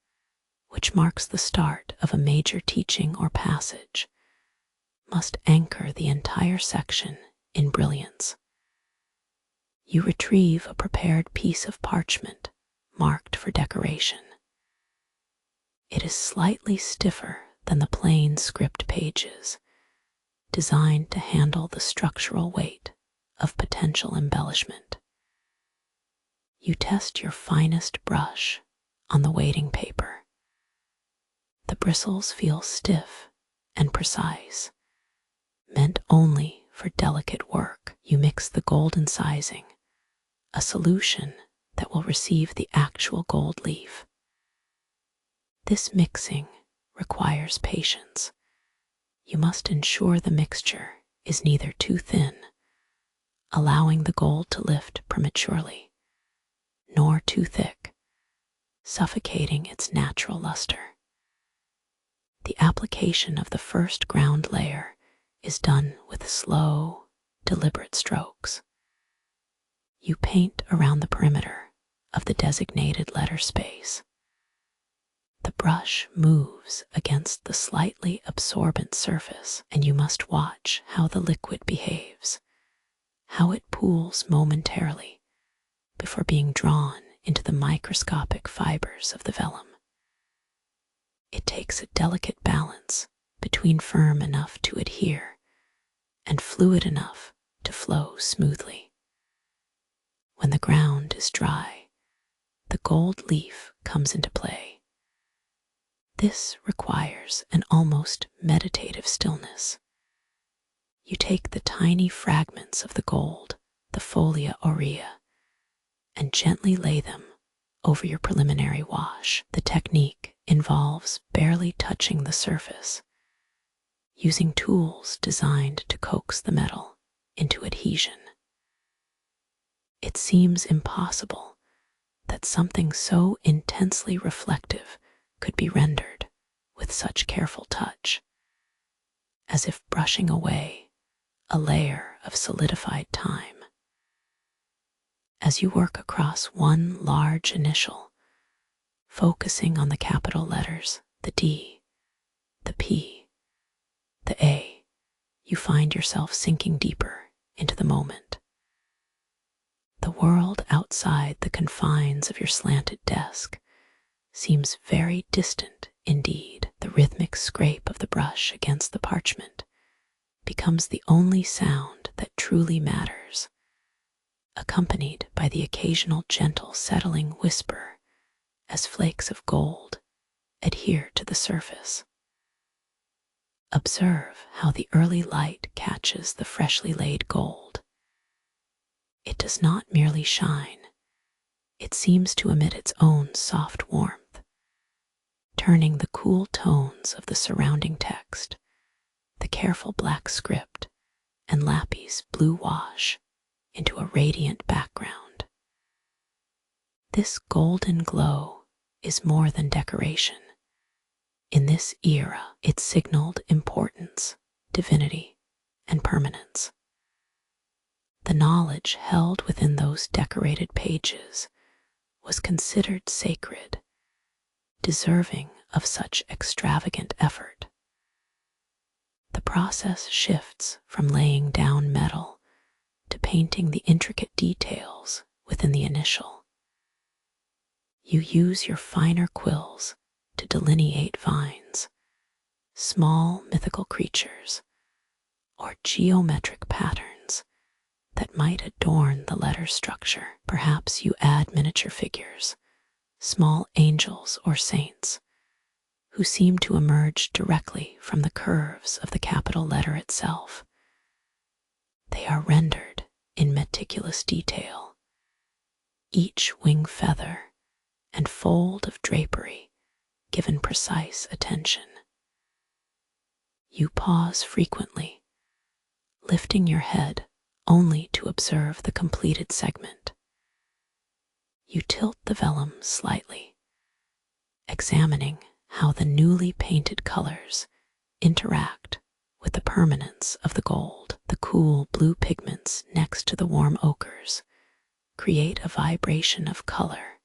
which marks the start of a major teaching or passage, must anchor the entire section in brilliance. You retrieve a prepared piece of parchment marked for decoration. It is slightly stiffer than the plain script pages, designed to handle the structural weight of potential embellishment. You test your finest brush on the waiting paper. The bristles feel stiff and precise, meant only for delicate work. You mix the gold incising, a solution that will receive the actual gold leaf. This mixing requires patience. You must ensure the mixture is neither too thin, allowing the gold to lift prematurely, nor too thick, suffocating its natural luster. The application of the first ground layer is done with slow, deliberate strokes. You paint around the perimeter of the designated letter space. The brush moves against the slightly absorbent surface, and you must watch how the liquid behaves, how it pools momentarily before being drawn into the microscopic fibers of the vellum. It takes a delicate balance between firm enough to adhere and fluid enough to flow smoothly. When the ground is dry, the gold leaf comes into play. This requires an almost meditative stillness. You take the tiny fragments of the gold, the folia aurea, and gently lay them over your preliminary wash. The technique involves barely touching the surface, using tools designed to coax the metal into adhesion. It seems impossible that something so intensely reflective could be rendered with such careful touch, as if brushing away a layer of solidified time. As you work across one large initial, focusing on the capital letters, the D, the P, the A, you find yourself sinking deeper into the moment. The world outside the confines of your slanted desk seems very distant indeed. The rhythmic scrape of the brush against the parchment becomes the only sound that truly matters, accompanied by the occasional gentle settling whisper as flakes of gold adhere to the surface. Observe how the early light catches the freshly laid gold. It does not merely shine, it seems to emit its own soft warmth, turning the cool tones of the surrounding text, the careful black script, and lapis blue wash into a radiant background. This golden glow is more than decoration. In this era, it signaled importance, divinity, and permanence. The knowledge held within those decorated pages was considered sacred, deserving of such extravagant effort. The process shifts from laying down metal to painting the intricate details within the initial. You use your finer quills to delineate vines, small mythical creatures, or geometric patterns that might adorn the letter structure. Perhaps you add miniature figures, small angels or saints, who seem to emerge directly from the curves of the capital letter itself. They are rendered in meticulous detail. Each wing feather and fold of drapery given precise attention. You pause frequently, lifting your head only to observe the completed segment. You tilt the vellum slightly, examining how the newly painted colors interact with the permanence of the gold. The cool blue pigments next to the warm ochres create a vibration of color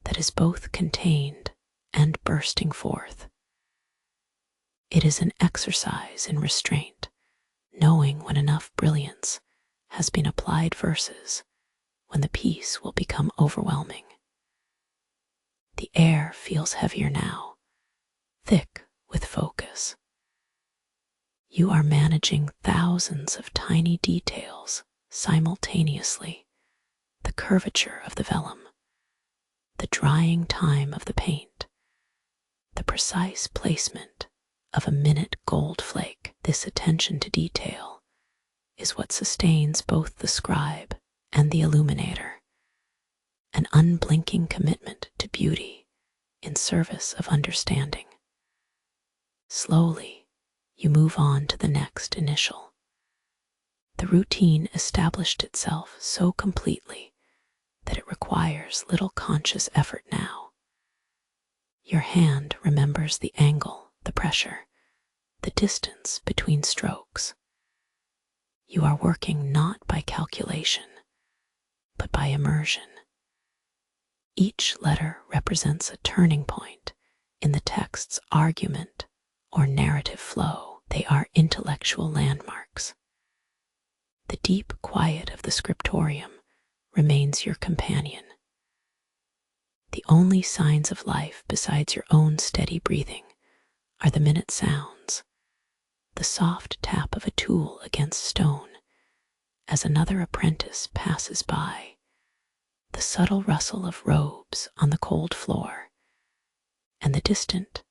that is both contained and bursting forth. It is an exercise in restraint, knowing when enough brilliance has been applied versus when the piece will become overwhelming. The air feels heavier now, thick with focus. You are managing thousands of tiny details simultaneously: the curvature of the vellum, the drying time of the paint, the precise placement of a minute gold flake. This attention to detail is what sustains both the scribe and the illuminator, an unblinking commitment to beauty in service of understanding. Slowly, you move on to the next initial. The routine established itself so completely that it requires little conscious effort now. Your hand remembers the angle, the pressure, the distance between strokes. You are working not by calculation, but by immersion. Each letter represents a turning point in the text's argument or narrative flow. They are intellectual landmarks. The deep quiet of the Scriptorium remains your companion. The only signs of life besides your own steady breathing are the minute sounds, the soft tap of a tool against stone as another apprentice passes by, the subtle rustle of robes on the cold floor, and the distant,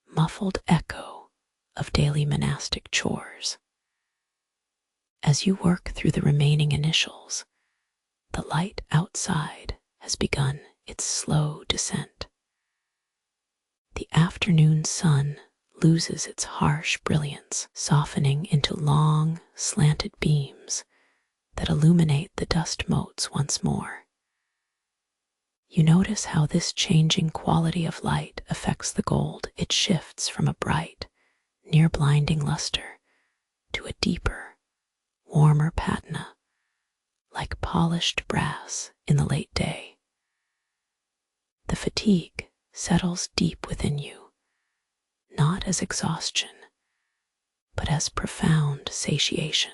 muffled echo of daily monastic chores. As you work through the remaining initials, the light outside has begun its slow descent. The afternoon sun loses its harsh brilliance, softening into long, slanted beams that illuminate the dust motes once more. You notice how this changing quality of light affects the gold. It shifts from a bright, near-blinding luster to a deeper, warmer patina, like polished brass in the late day. The fatigue settles deep within you, not as exhaustion, but as profound satiation.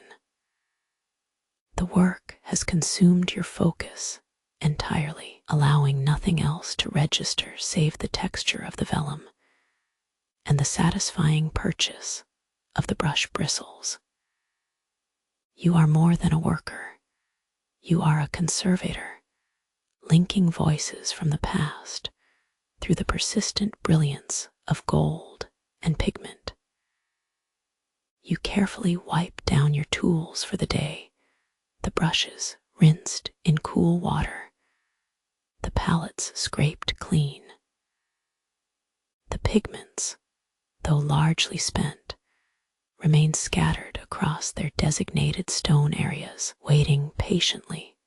The work has consumed your focus entirely, allowing nothing else to register save the texture of the vellum and the satisfying purchase of the brush bristles. You are more than a worker. You are a conservator, linking voices from the past through the persistent brilliance of gold and pigment. You carefully wipe down your tools for the day, the brushes rinsed in cool water, the palettes scraped clean. The pigments, though largely spent, remain scattered across their designated stone areas, waiting patiently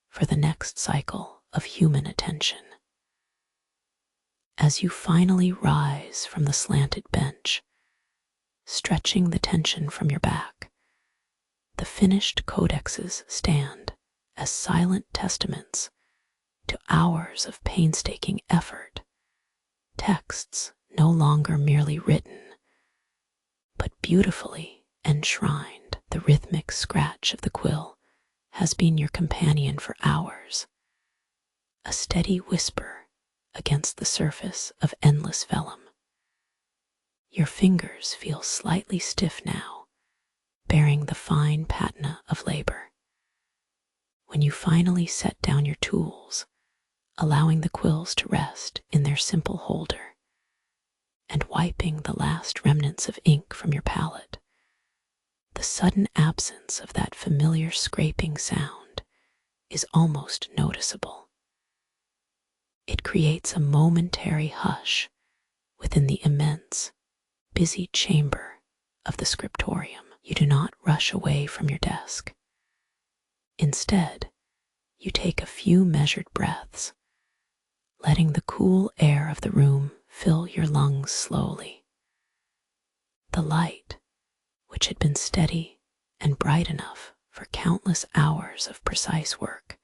for the next cycle of human attention. As you finally rise from the slanted bench, stretching the tension from your back, the finished codexes stand as silent testaments to hours of painstaking effort, texts no longer merely written, but beautifully enshrined. The rhythmic scratch of the quill has been your companion for hours, a steady whisper against the surface of endless vellum. Your fingers feel slightly stiff now, bearing the fine patina of labor. When you finally set down your tools, allowing the quills to rest in their simple holder, and wiping the last remnants of ink from your palette, the sudden absence of that familiar scraping sound is almost noticeable. It creates a momentary hush within the immense, busy chamber of the Scriptorium. You do not rush away from your desk. Instead, you take a few measured breaths, letting the cool air of the room fill your lungs slowly. The light, which had been steady and bright enough for countless hours of precise work,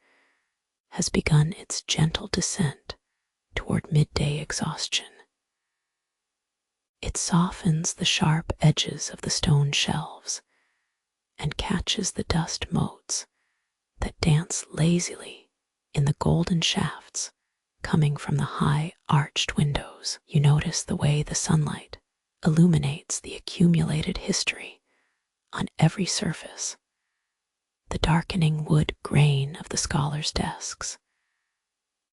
has begun its gentle descent toward midday exhaustion. It softens the sharp edges of the stone shelves and catches the dust motes that dance lazily in the golden shafts coming from the high arched windows. You notice the way the sunlight illuminates the accumulated history on every surface, the darkening wood grain of the scholars' desks,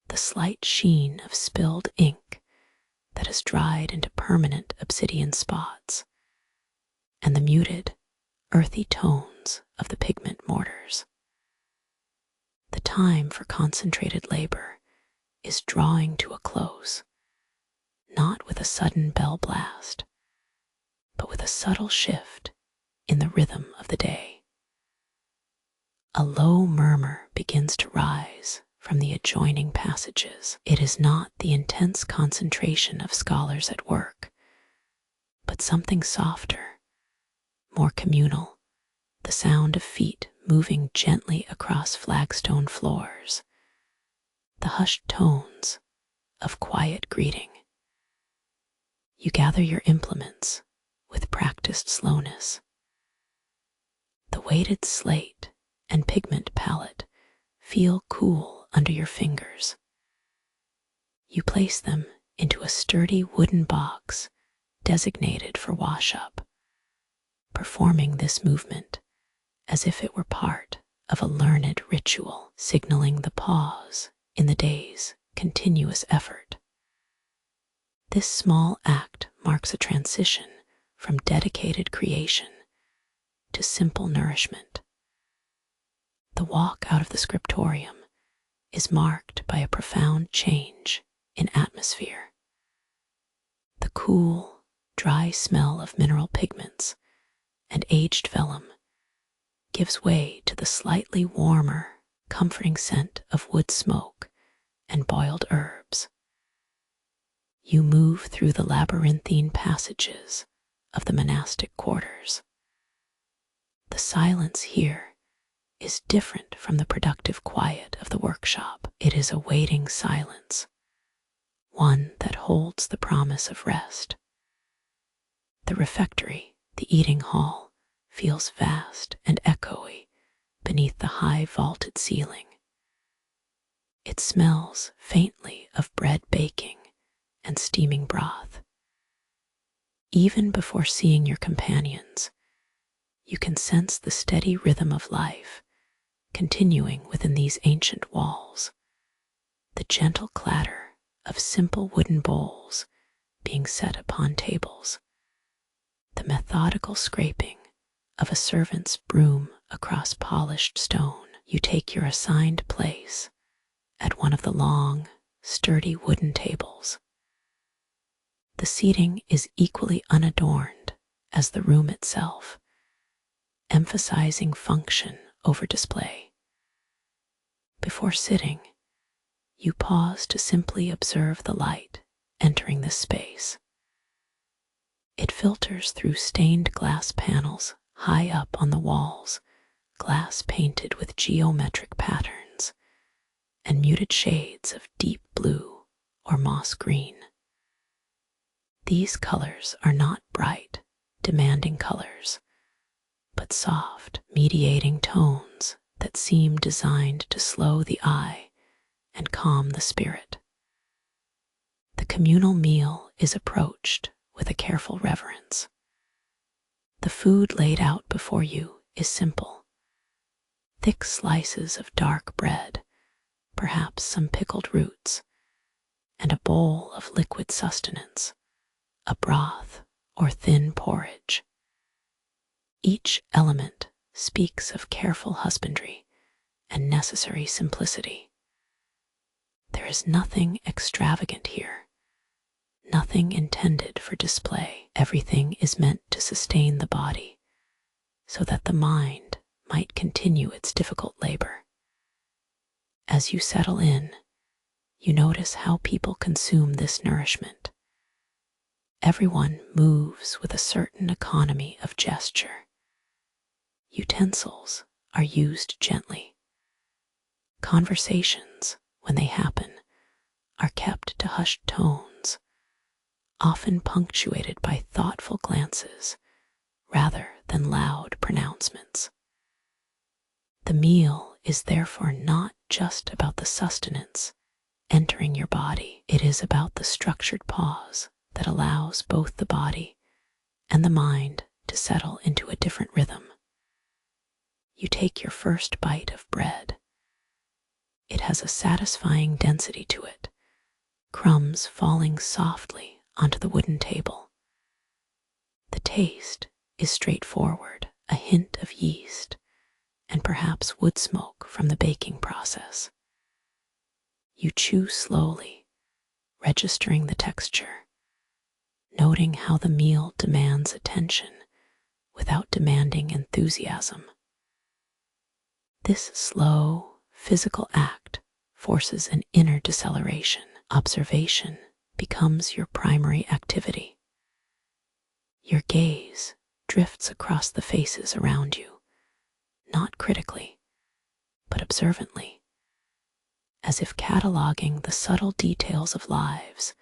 the slight sheen of spilled ink that has dried into permanent obsidian spots, and the muted, earthy tones of the pigment mortars. The time for concentrated labor is drawing to a close, not with a sudden bell blast, but with a subtle shift in the rhythm of the day. A low murmur begins to rise from the adjoining passages. It is not the intense concentration of scholars at work, but something softer, more communal, the sound of feet moving gently across flagstone floors, the hushed tones of quiet greeting. You gather your implements with practiced slowness. The weighted slate and pigment palette feel cool under your fingers. You place them into a sturdy wooden box designated for wash-up, performing this movement as if it were part of a learned ritual, signaling the pause in the day's continuous effort. This small act marks a transition from dedicated creation to simple nourishment. The walk out of the Scriptorium is marked by a profound change in atmosphere. The cool, dry smell of mineral pigments and aged vellum gives way to the slightly warmer, comforting scent of wood smoke and boiled herbs. You move through the labyrinthine passages of the monastic quarters. The silence here is different from the productive quiet of the workshop. It is a waiting silence, one that holds the promise of rest. The refectory, the eating hall, feels vast and echoey beneath the high vaulted ceiling. It smells faintly of bread baking and steaming broth. Even before seeing your companions, you can sense the steady rhythm of life continuing within these ancient walls, the gentle clatter of simple wooden bowls being set upon tables, the methodical scraping of a servant's broom across polished stone. You take your assigned place at one of the long, sturdy wooden tables. The seating is equally unadorned as the room itself, emphasizing function over display. Before sitting, you pause to simply observe the light entering this space. It filters through stained glass panels high up on the walls, glass painted with geometric patterns and muted shades of deep blue or moss green. These colors are not bright, demanding colors, but soft, mediating tones that seem designed to slow the eye and calm the spirit. The communal meal is approached with a careful reverence. The food laid out before you is simple. Thick slices of dark bread, perhaps some pickled roots, and a bowl of liquid sustenance, a broth or thin porridge. Each element speaks of careful husbandry and necessary simplicity. There is nothing extravagant here, nothing intended for display. Everything is meant to sustain the body so that the mind might continue its difficult labor. As you settle in, you notice how people consume this nourishment. Everyone moves with a certain economy of gesture. Utensils are used gently. Conversations, when they happen, are kept to hushed tones, often punctuated by thoughtful glances rather than loud pronouncements. The meal is therefore not just about the sustenance entering your body. It is about the structured pause that allows both the body and the mind to settle into a different rhythm. You take your first bite of bread. It has a satisfying density to it, crumbs falling softly onto the wooden table. The taste is straightforward, a hint of yeast, and perhaps wood smoke from the baking process. You chew slowly, registering the texture, noting how the meal demands attention without demanding enthusiasm. This slow, physical act forces an inner deceleration. Observation becomes your primary activity. Your gaze drifts across the faces around you, not critically, but observantly, as if cataloging the subtle details of lives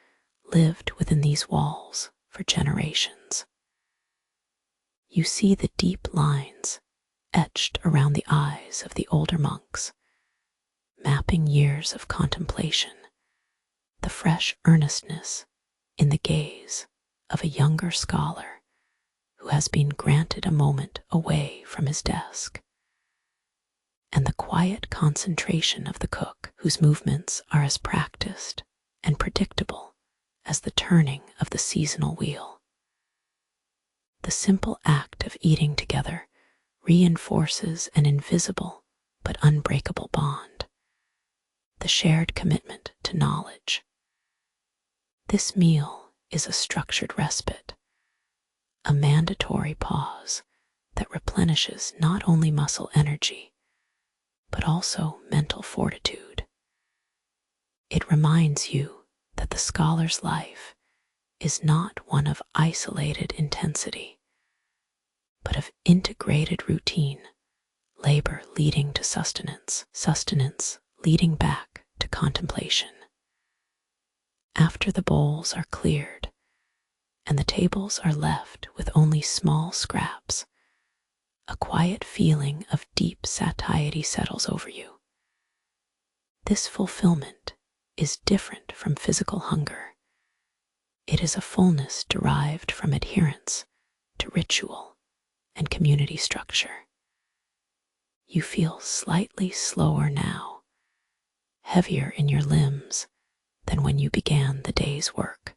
lived within these walls for generations. You see the deep lines etched around the eyes of the older monks, mapping years of contemplation, the fresh earnestness in the gaze of a younger scholar who has been granted a moment away from his desk, and the quiet concentration of the cook whose movements are as practiced and predictable as the turning of the seasonal wheel. The simple act of eating together reinforces an invisible but unbreakable bond, the shared commitment to knowledge. This meal is a structured respite, a mandatory pause that replenishes not only muscle energy, but also mental fortitude. It reminds you that the scholar's life is not one of isolated intensity, but of integrated routine, labor leading to sustenance, sustenance leading back to contemplation. After the bowls are cleared and the tables are left with only small scraps, a quiet feeling of deep satiety settles over you. This fulfillment is different from physical hunger. It is a fullness derived from adherence to ritual and community structure. You feel slightly slower now, heavier in your limbs than when you began the day's work.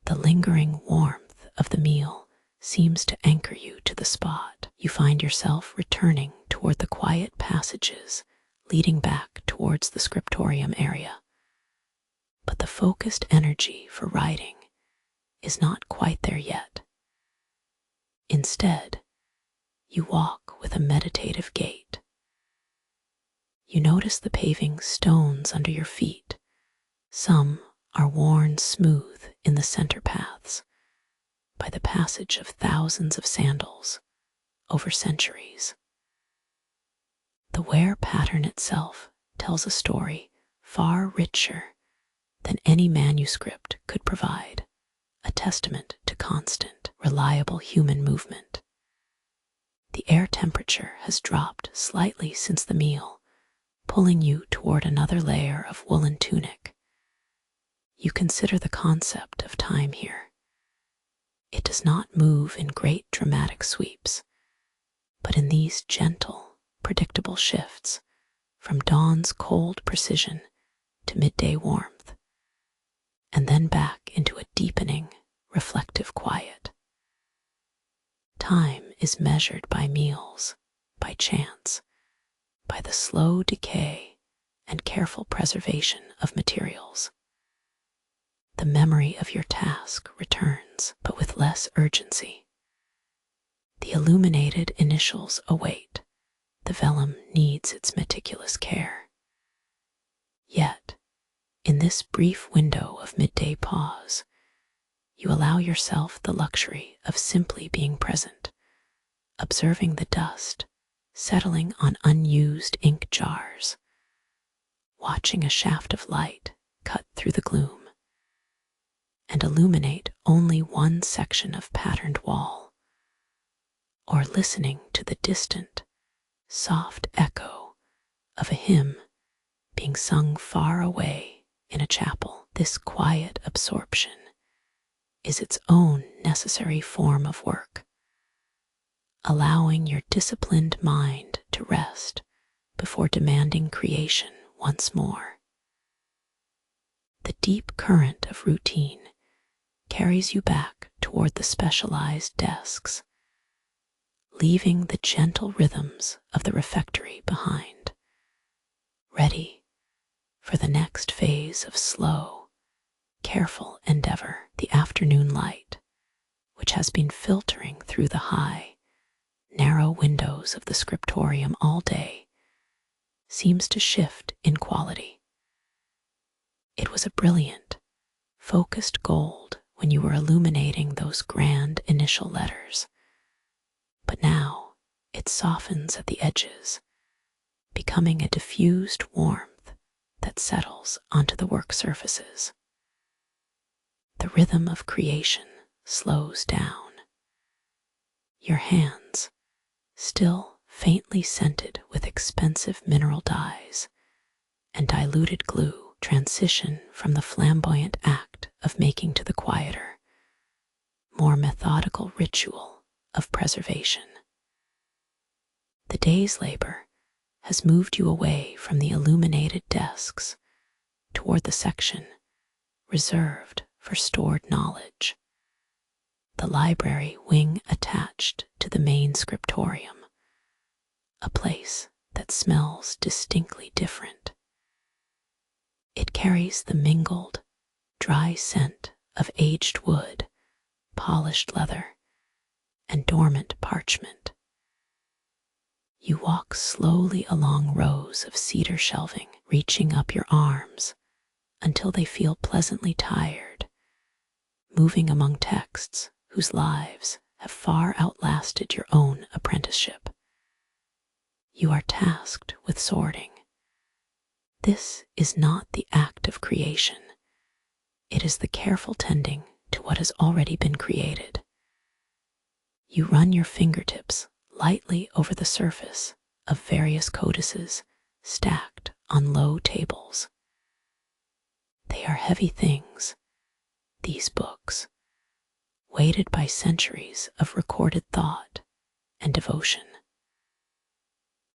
The lingering warmth of the meal seems to anchor you to the spot. You find yourself returning toward the quiet passages leading back towards the Scriptorium area. But the focused energy for writing is not quite there yet. Instead, you walk with a meditative gait. You notice the paving stones under your feet. Some are worn smooth in the center paths by the passage of thousands of sandals over centuries. The wear pattern itself tells a story far richer than any manuscript could provide, a testament to constant, reliable human movement. The air temperature has dropped slightly since the meal, pulling you toward another layer of woolen tunic. You consider the concept of time here. It does not move in great dramatic sweeps, but in these gentle, predictable shifts from dawn's cold precision to midday warmth, and then back into a deepening, reflective quiet. Time is measured by meals, by chance, by the slow decay and careful preservation of materials. The memory of your task returns, but with less urgency. The illuminated initials await. The vellum needs its meticulous care. Yet, in this brief window of midday pause, you allow yourself the luxury of simply being present, observing the dust settling on unused ink jars, watching a shaft of light cut through the gloom and illuminate only one section of patterned wall, or listening to the distant, soft echo of a hymn being sung far away in a chapel. This quiet absorption is its own necessary form of work, allowing your disciplined mind to rest before demanding creation once more. The deep current of routine carries you back toward the specialized desks, leaving the gentle rhythms of the refectory behind, ready for the next phase of slow, careful endeavor. The afternoon light, which has been filtering through the high, narrow windows of the Scriptorium all day, seems to shift in quality. It was a brilliant, focused gold when you were illuminating those grand initial letters, but now it softens at the edges, becoming a diffused warmth that settles onto the work surfaces. The rhythm of creation slows down. Your hands, still faintly scented with expensive mineral dyes and diluted glue, transition from the flamboyant act of making to the quieter, more methodical ritual of preservation. The day's labor has moved you away from the illuminated desks toward the section reserved for stored knowledge, the library wing attached to the main scriptorium, a place that smells distinctly different. It carries the mingled, dry scent of aged wood, polished leather, and dormant parchment. You walk slowly along rows of cedar shelving, reaching up your arms until they feel pleasantly tired, moving among texts whose lives have far outlasted your own apprenticeship. You are tasked with sorting. This is not the act of creation. It is the careful tending to what has already been created. You run your fingertips lightly over the surface of various codices stacked on low tables. They are heavy things, these books, weighted by centuries of recorded thought and devotion.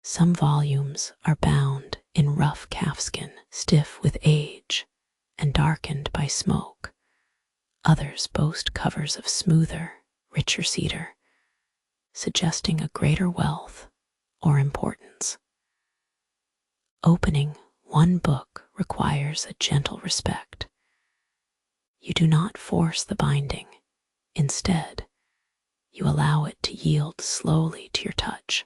Some volumes are bound in rough calfskin, stiff with age and darkened by smoke. Others boast covers of smoother, richer cedar, suggesting a greater wealth or importance. Opening one book requires a gentle respect. You do not force the binding. Instead, you allow it to yield slowly to your touch.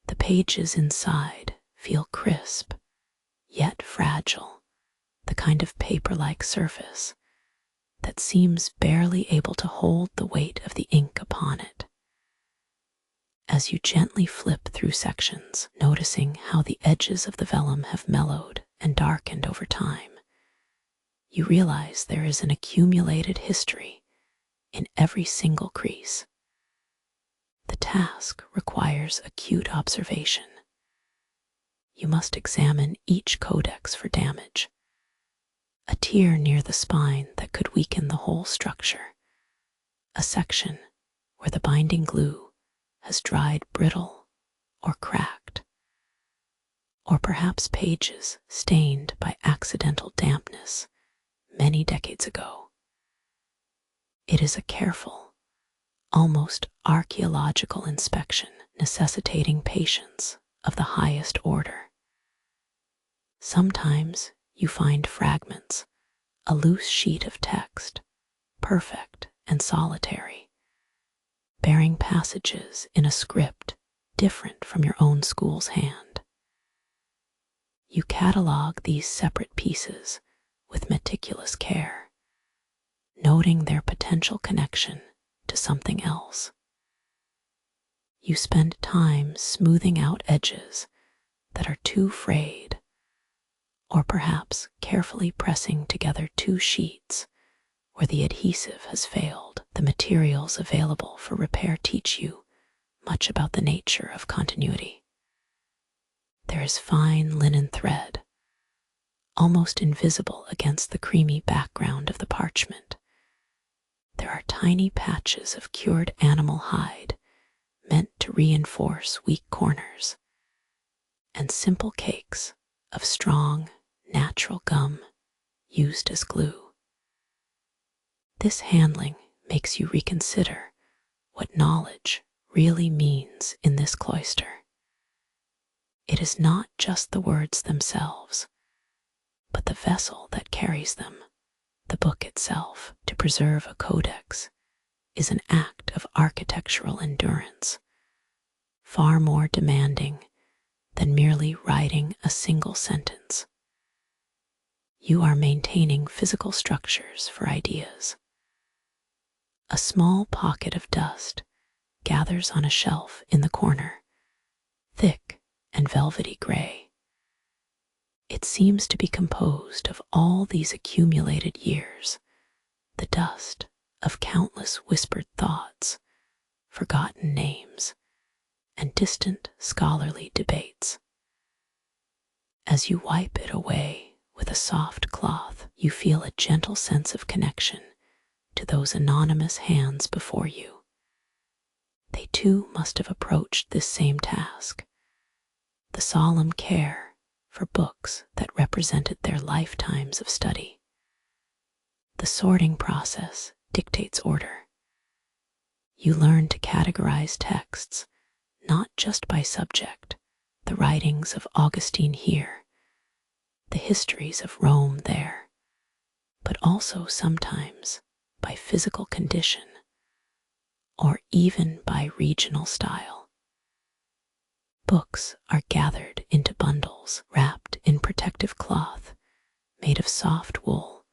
The pages inside feel crisp, yet fragile, the kind of paper-like surface that seems barely able to hold the weight of the ink upon it. As you gently flip through sections, noticing how the edges of the vellum have mellowed and darkened over time, you realize there is an accumulated history in every single crease. The task requires acute observation. You must examine each codex for damage, a tear near the spine that could weaken the whole structure, a section where the binding glue has dried brittle or cracked, or perhaps pages stained by accidental dampness many decades ago. It is a careful, almost archaeological inspection, necessitating patience of the highest order. Sometimes you find fragments, a loose sheet of text, perfect and solitary, bearing passages in a script different from your own school's hand. You catalog these separate pieces with meticulous care, noting their potential connection to something else. You spend time smoothing out edges that are too frayed, or perhaps carefully pressing together two sheets where the adhesive has failed. The materials available for repair teach you much about the nature of continuity. There is fine linen thread, almost invisible against the creamy background of the parchment. There are tiny patches of cured animal hide meant to reinforce weak corners, and simple cakes of strong, natural gum used as glue. This handling makes you reconsider what knowledge really means in this cloister. It is not just the words themselves, but the vessel that carries them, the book itself. To preserve a codex is an act of architectural endurance, far more demanding than merely writing a single sentence. You are maintaining physical structures for ideas. A small pocket of dust gathers on a shelf in the corner, thick and velvety gray. It seems to be composed of all these accumulated years, the dust of countless whispered thoughts, forgotten names, and distant scholarly debates. As you wipe it away with a soft cloth, you feel a gentle sense of connection to those anonymous hands before you. They too must have approached this same task, the solemn care for books that represented their lifetimes of study. The sorting process dictates order. You learn to categorize texts not just by subject, the writings of Augustine here, the histories of Rome there, but also sometimes by physical condition or even by regional style. Books are gathered into bundles wrapped in protective cloth made of soft wool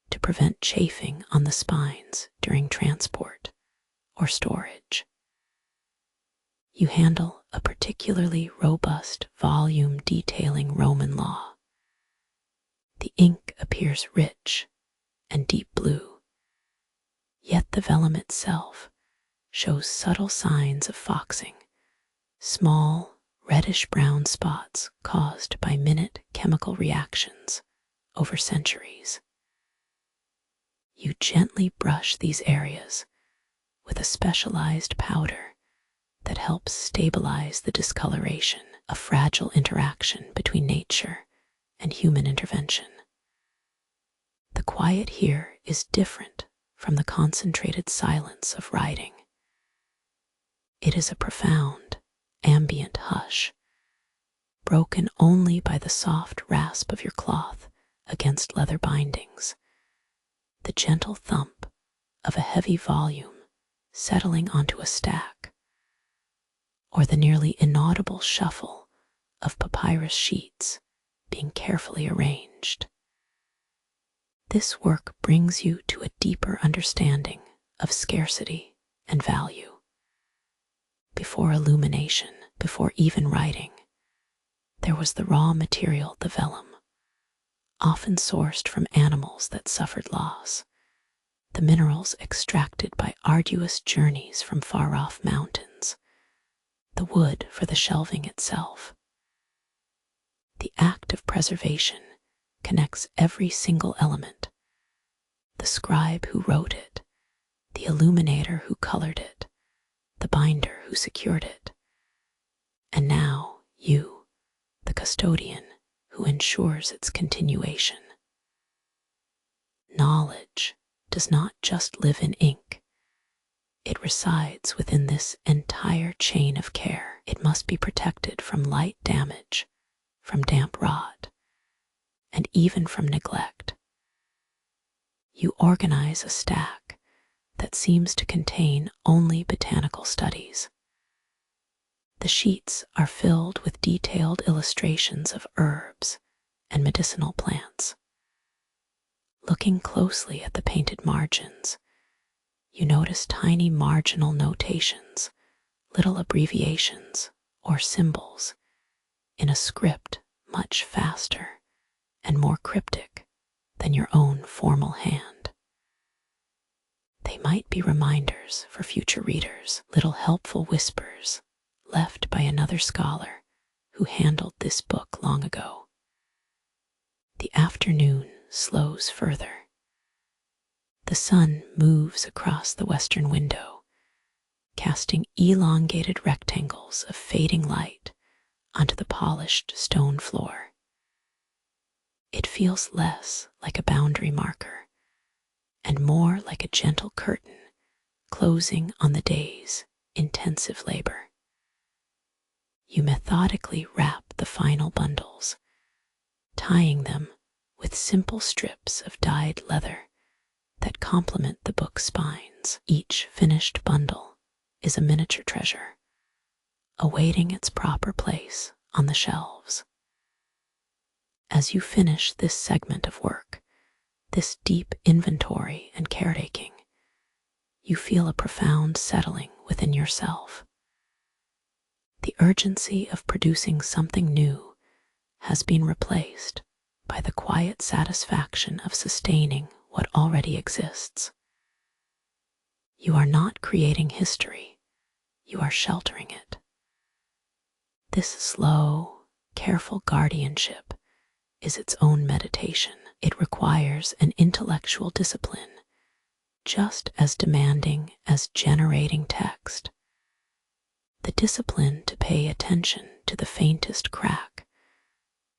to prevent chafing on the spines during transport or storage. You handle a particularly robust volume detailing Roman law. The ink appears rich and deep blue, yet the vellum itself shows subtle signs of foxing, small reddish-brown spots caused by minute chemical reactions over centuries. You gently brush these areas with a specialized powder that helps stabilize the discoloration, a fragile interaction between nature and human intervention. The quiet here is different from the concentrated silence of writing. It is a profound, ambient hush, broken only by the soft rasp of your cloth against leather bindings, the gentle thump of a heavy volume settling onto a stack, or the nearly inaudible shuffle of papyrus sheets being carefully arranged. This work brings you to a deeper understanding of scarcity and value. Before illumination, before even writing, there was the raw material, the vellum, often sourced from animals that suffered loss, the minerals extracted by arduous journeys from far-off mountains, the wood for the shelving itself. The act of preservation connects every single element: the scribe who wrote it, the illuminator who colored it, the binder who secured it, and now you, the custodian who ensures its continuation. Knowledge does not just live in ink. It resides within this entire chain of care. It must be protected from light damage, from damp rot, and even from neglect. You organize a stack that seems to contain only botanical studies. The sheets are filled with detailed illustrations of herbs and medicinal plants. Looking closely at the painted margins, you notice tiny marginal notations, little abbreviations or symbols in a script much faster and more cryptic than your own formal hand. They might be reminders for future readers, little helpful whispers left by another scholar who handled this book long ago. The afternoon slows further. The sun moves across the western window, casting elongated rectangles of fading light onto the polished stone floor. It feels less like a boundary marker and more like a gentle curtain closing on the day's intensive labor. You methodically wrap the final bundles, tying them with simple strips of dyed leather that complement the book's spines. Each finished bundle is a miniature treasure, awaiting its proper place on the shelves. As you finish this segment of work, this deep inventory and caretaking, you feel a profound settling within yourself. The urgency of producing something new has been replaced by the quiet satisfaction of sustaining what already exists. You are not creating history, you are sheltering it. This slow, careful guardianship is its own meditation. It requires an intellectual discipline just as demanding as generating text. The discipline to pay attention to the faintest crack,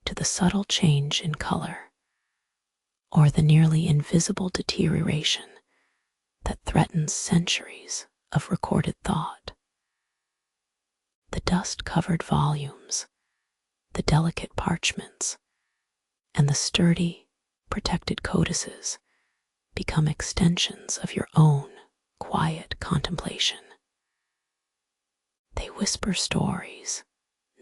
to the subtle change in color, or the nearly invisible deterioration that threatens centuries of recorded thought. The dust-covered volumes, the delicate parchments, and the sturdy, protected codices become extensions of your own quiet contemplation. They whisper stories,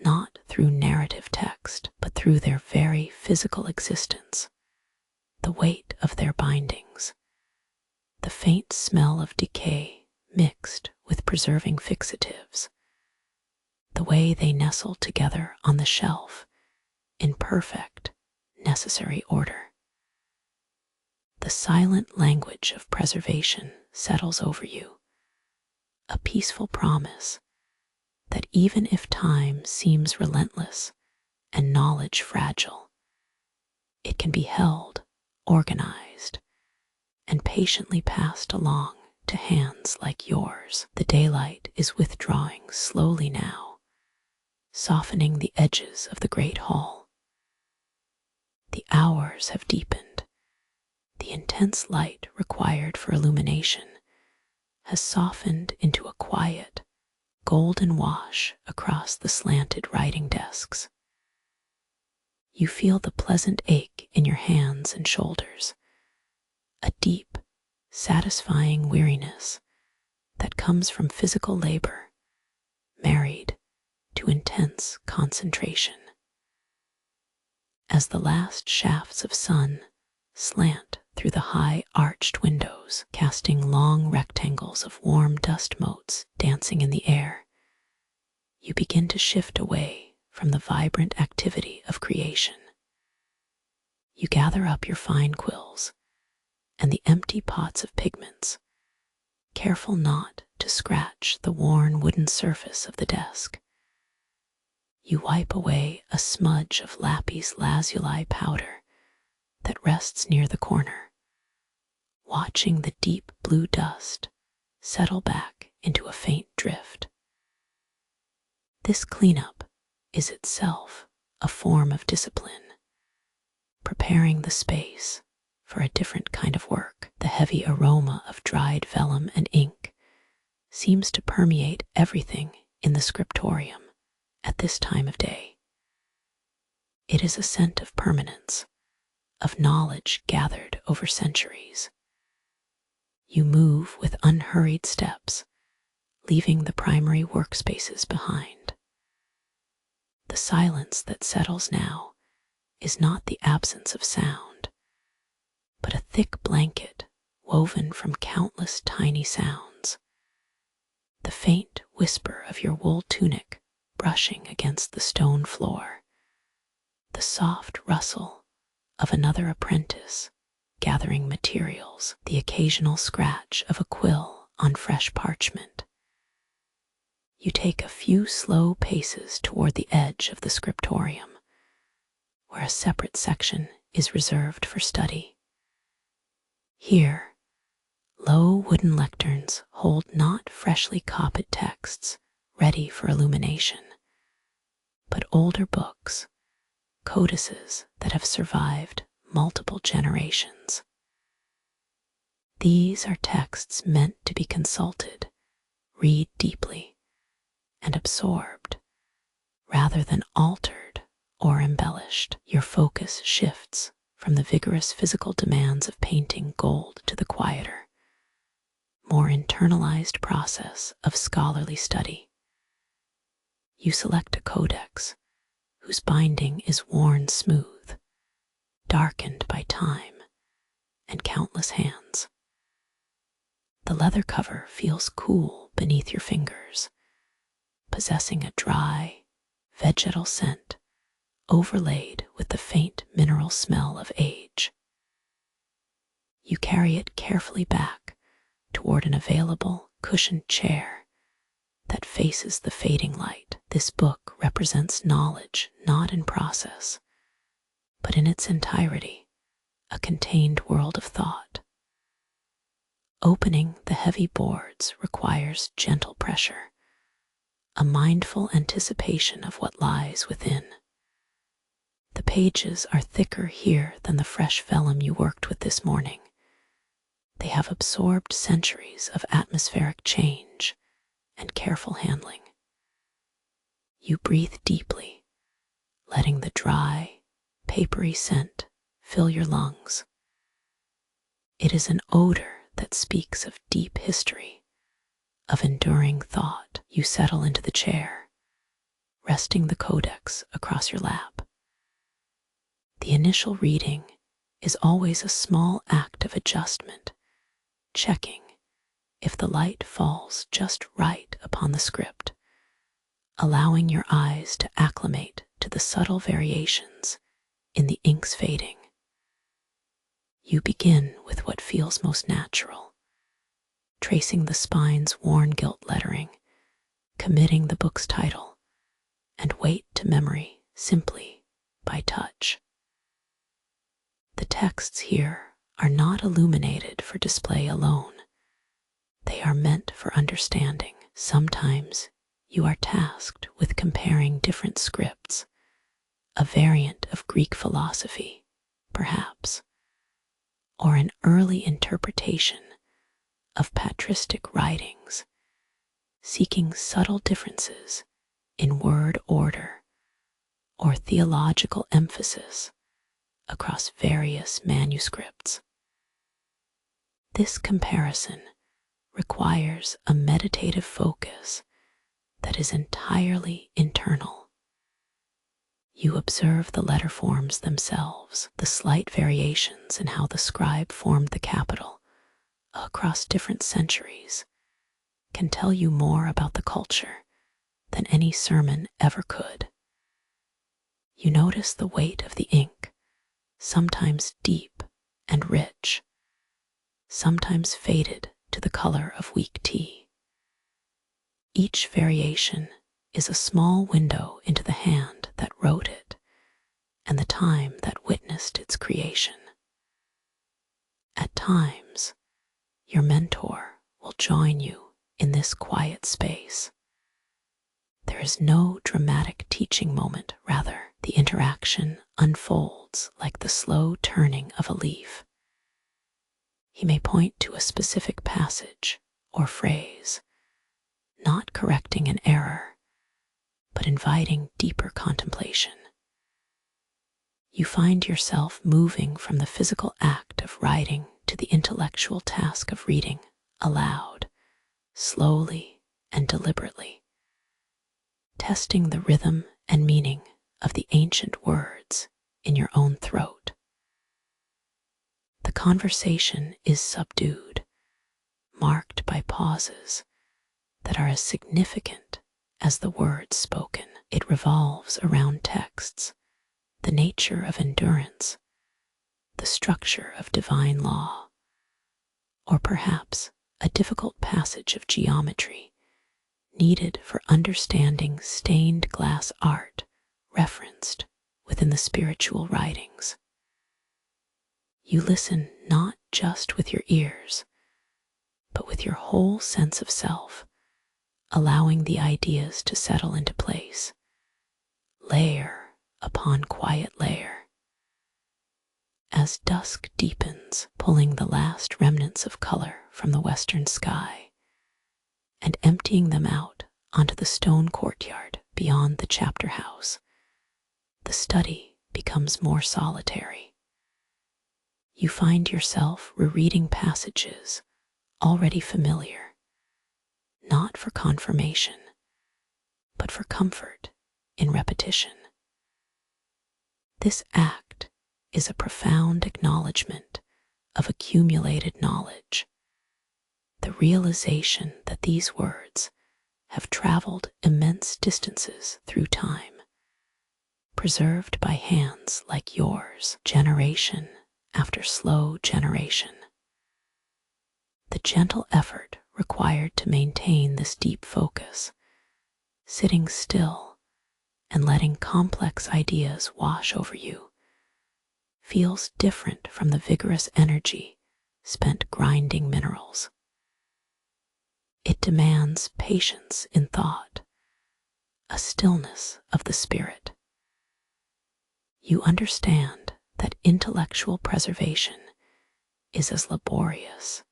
not through narrative text, but through their very physical existence, the weight of their bindings, the faint smell of decay mixed with preserving fixatives, the way they nestle together on the shelf in perfect, necessary order. The silent language of preservation settles over you, a peaceful promise that even if time seems relentless and knowledge fragile, it can be held, organized, and patiently passed along to hands like yours. The daylight is withdrawing slowly now, softening the edges of the great hall. The hours have deepened. The intense light required for illumination has softened into a quiet, golden wash across the slanted writing desks. You feel the pleasant ache in your hands and shoulders, a deep, satisfying weariness that comes from physical labor, married to intense concentration. As the last shafts of sun slant through the high arched windows, casting long rectangles of warm dust motes dancing in the air, you begin to shift away from the vibrant activity of creation. You gather up your fine quills and the empty pots of pigments, careful not to scratch the worn wooden surface of the desk. You wipe away a smudge of lapis lazuli powder that rests near the corner, watching the deep blue dust settle back into a faint drift. This cleanup is itself a form of discipline, preparing the space for a different kind of work. The heavy aroma of dried vellum and ink seems to permeate everything in the Scriptorium at this time of day. It is a scent of permanence, of knowledge gathered over centuries. You move with unhurried steps, leaving the primary workspaces behind. The silence that settles now is not the absence of sound, but a thick blanket woven from countless tiny sounds. The faint whisper of your wool tunic brushing against the stone floor, the soft rustle of another apprentice gathering materials, the occasional scratch of a quill on fresh parchment. You take a few slow paces toward the edge of the Scriptorium, where a separate section is reserved for study. Here, low wooden lecterns hold not freshly copied texts ready for illumination, but older books, codices that have survived multiple generations. These are texts meant to be consulted, read deeply, and absorbed, rather than altered or embellished. Your focus shifts from the vigorous physical demands of painting gold to the quieter, more internalized process of scholarly study. You select a codex whose binding is worn smooth, darkened by time and countless hands. The leather cover feels cool beneath your fingers, possessing a dry, vegetal scent overlaid with the faint mineral smell of age. You carry it carefully back toward an available cushioned chair that faces the fading light. This book represents knowledge not in process, but in its entirety, a contained world of thought. Opening the heavy boards requires gentle pressure, a mindful anticipation of what lies within. The pages are thicker here than the fresh vellum you worked with this morning. They have absorbed centuries of atmospheric change and careful handling. You breathe deeply, letting the dry, papery scent fill your lungs. It is an odor that speaks of deep history, of enduring thought. You settle into the chair, resting the codex across your lap. The initial reading is always a small act of adjustment, checking if the light falls just right upon the script, allowing your eyes to acclimate to the subtle variations in the ink's fading. You begin with what feels most natural, tracing the spine's worn gilt lettering, committing the book's title, and weight to memory simply by touch. The texts here are not illuminated for display alone. They are meant for understanding. Sometimes you are tasked with comparing different scripts, a variant of Greek philosophy, perhaps, or an early interpretation of patristic writings, seeking subtle differences in word order or theological emphasis across various manuscripts. This comparison requires a meditative focus that is entirely internal. You observe the letter forms themselves, the slight variations in how the scribe formed the capital across different centuries can tell you more about the culture than any sermon ever could. You notice the weight of the ink, sometimes deep and rich, sometimes faded to the color of weak tea. Each variation is a small window into the hand that wrote it and the time that witnessed its creation. At times, your mentor will join you in this quiet space. There is no dramatic teaching moment, rather, the interaction unfolds like the slow turning of a leaf. He may point to a specific passage or phrase, not correcting an error, but inviting deeper contemplation. You find yourself moving from the physical act of writing to the intellectual task of reading aloud, slowly and deliberately, testing the rhythm and meaning of the ancient words in your own throat. The conversation is subdued, marked by pauses that are as significant as the words spoken. It revolves around texts, the nature of endurance, the structure of divine law, or perhaps a difficult passage of geometry needed for understanding stained glass art referenced within the spiritual writings. You listen not just with your ears, but with your whole sense of self, allowing the ideas to settle into place, layer upon quiet layer. as dusk deepens, pulling the last remnants of color from the western sky and emptying them out onto the stone courtyard beyond the chapter house, the study becomes more solitary. You find yourself rereading passages already familiar, not for confirmation, but for comfort in repetition. This act is a profound acknowledgement of accumulated knowledge, the realization that these words have traveled immense distances through time, preserved by hands like yours, generation after slow generation. The gentle effort required to maintain this deep focus, sitting still and letting complex ideas wash over you, feels different from the vigorous energy spent grinding minerals. It demands patience in thought, a stillness of the spirit. You understand that intellectual preservation is as laborious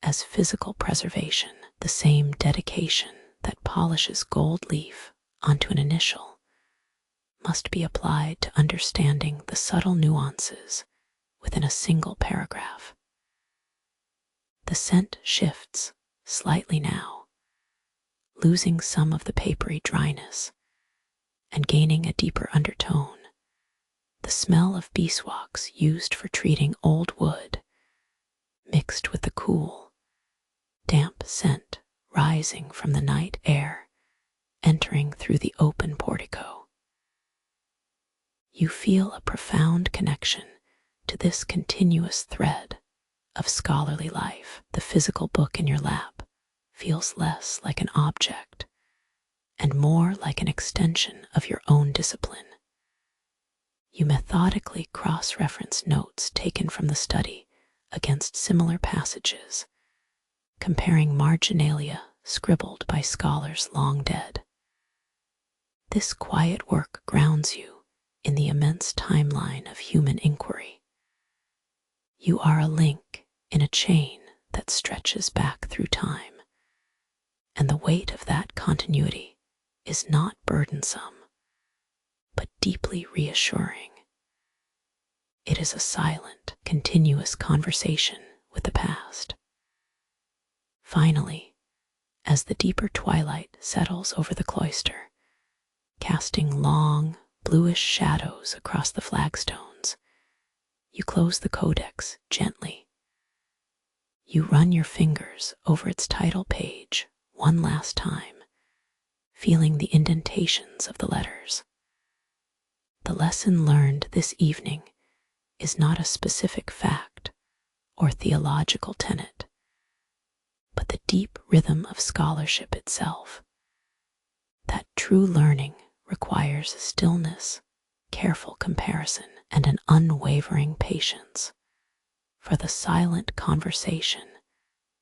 as physical preservation, the same dedication that polishes gold leaf onto an initial must be applied to understanding the subtle nuances within a single paragraph. The scent shifts slightly now, losing some of the papery dryness and gaining a deeper undertone. The smell of beeswax used for treating old wood, mixed with the cool, damp scent rising from the night air, entering through the open portico. You feel a profound connection to this continuous thread of scholarly life. The physical book in your lap feels less like an object and more like an extension of your own discipline. You methodically cross-reference notes taken from the study against similar passages, comparing marginalia scribbled by scholars long dead. This quiet work grounds you in the immense timeline of human inquiry. You are a link in a chain that stretches back through time, and the weight of that continuity is not burdensome, but deeply reassuring. It is a silent, continuous conversation with the past. Finally, as the deeper twilight settles over the cloister, casting long, bluish shadows across the flagstones, you close the Codex gently. You run your fingers over its title page one last time, feeling the indentations of the letters. The lesson learned this evening is not a specific fact or theological tenet, but the deep rhythm of scholarship itself. That true learning requires stillness, careful comparison, and an unwavering patience for the silent conversation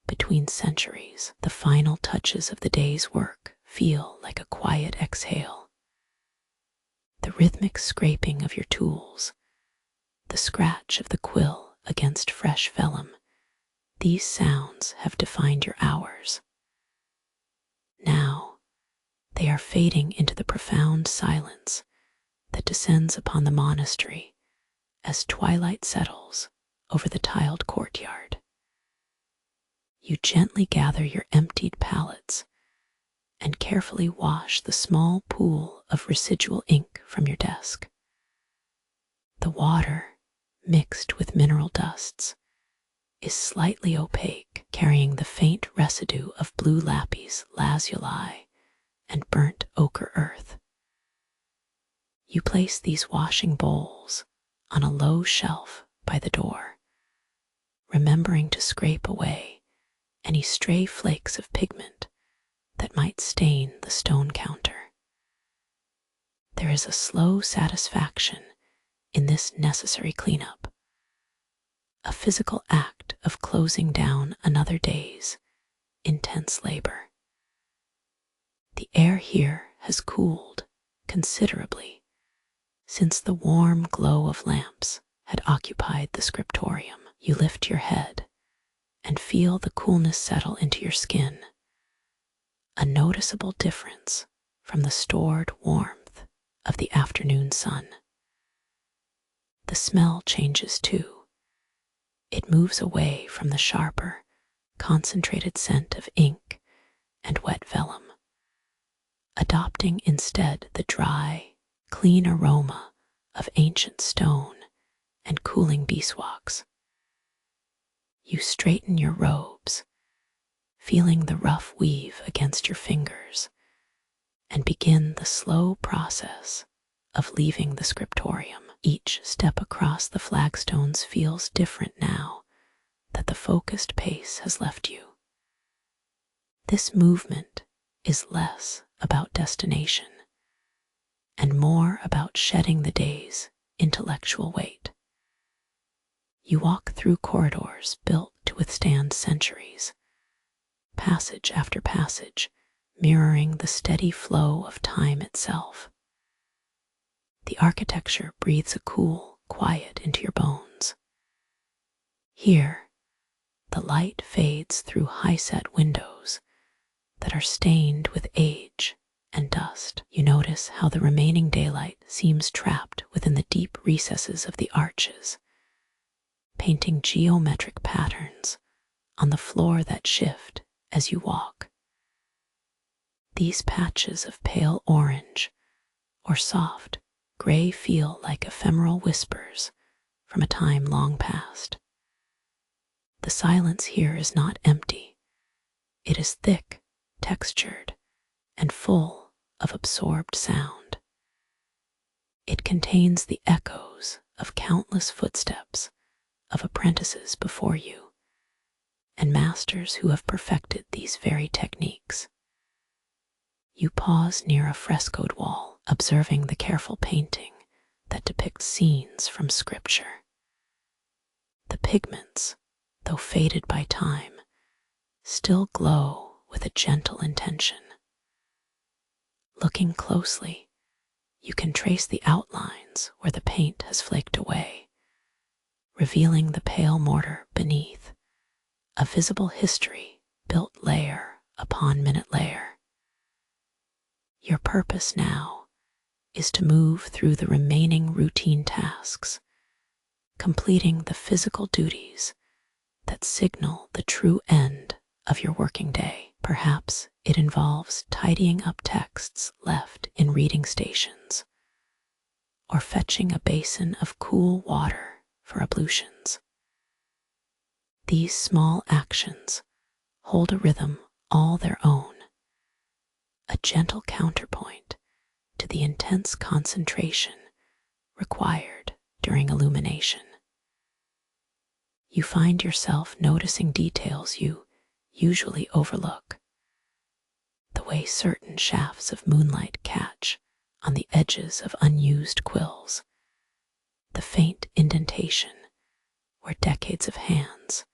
between centuries. The final touches of the day's work feel like a quiet exhale. The rhythmic scraping of your tools, the scratch of the quill against fresh vellum, these sounds have defined your hours. Now, they are fading into the profound silence that descends upon the monastery as twilight settles over the tiled courtyard. You gently gather your emptied palettes and carefully wash the small pool of residual ink from your desk. The water, mixed with mineral dusts, is slightly opaque, carrying the faint residue of blue lapis lazuli and burnt ochre earth. You place these washing bowls on a low shelf by the door, remembering to scrape away any stray flakes of pigment that might stain the stone counter. There is a slow satisfaction in this necessary cleanup, a physical act of closing down another day's intense labor. The air here has cooled considerably since the warm glow of lamps had occupied the Scriptorium. You lift your head and feel the coolness settle into your skin, a noticeable difference from the stored warmth of the afternoon sun. The smell changes too. It moves away from the sharper, concentrated scent of ink and wet vellum, adopting instead the dry, clean aroma of ancient stone and cooling beeswax. You straighten your robes, feeling the rough weave against your fingers, and begin the slow process of leaving the Scriptorium. Each step across the flagstones feels different now that the focused pace has left you. This movement is less about destination and more about shedding the day's intellectual weight. You walk through corridors built to withstand centuries, passage after passage mirroring the steady flow of time itself. The architecture breathes a cool quiet into your bones. Here, the light fades through high-set windows that are stained with age and dust. You notice how the remaining daylight seems trapped within the deep recesses of the arches, painting geometric patterns on the floor that shift as you walk. These patches of pale orange or soft gray feel like ephemeral whispers from a time long past. The silence here is not empty. It is thick, textured, and full of absorbed sound. It contains the echoes of countless footsteps of apprentices before you, and masters who have perfected these very techniques. You pause near a frescoed wall, observing the careful painting that depicts scenes from Scripture. The pigments, though faded by time, still glow with a gentle intention. Looking closely, you can trace the outlines where the paint has flaked away, revealing the pale mortar beneath, a visible history built layer upon minute layer. Your purpose now is to move through the remaining routine tasks, completing the physical duties that signal the true end of your working day. Perhaps it involves tidying up texts left in reading stations, or fetching a basin of cool water for ablutions. These small actions hold a rhythm all their own, a gentle counterpoint to the intense concentration required during illumination. You find yourself noticing details you usually overlook. The way certain shafts of moonlight catch on the edges of unused quills, the faint indentation where decades of hands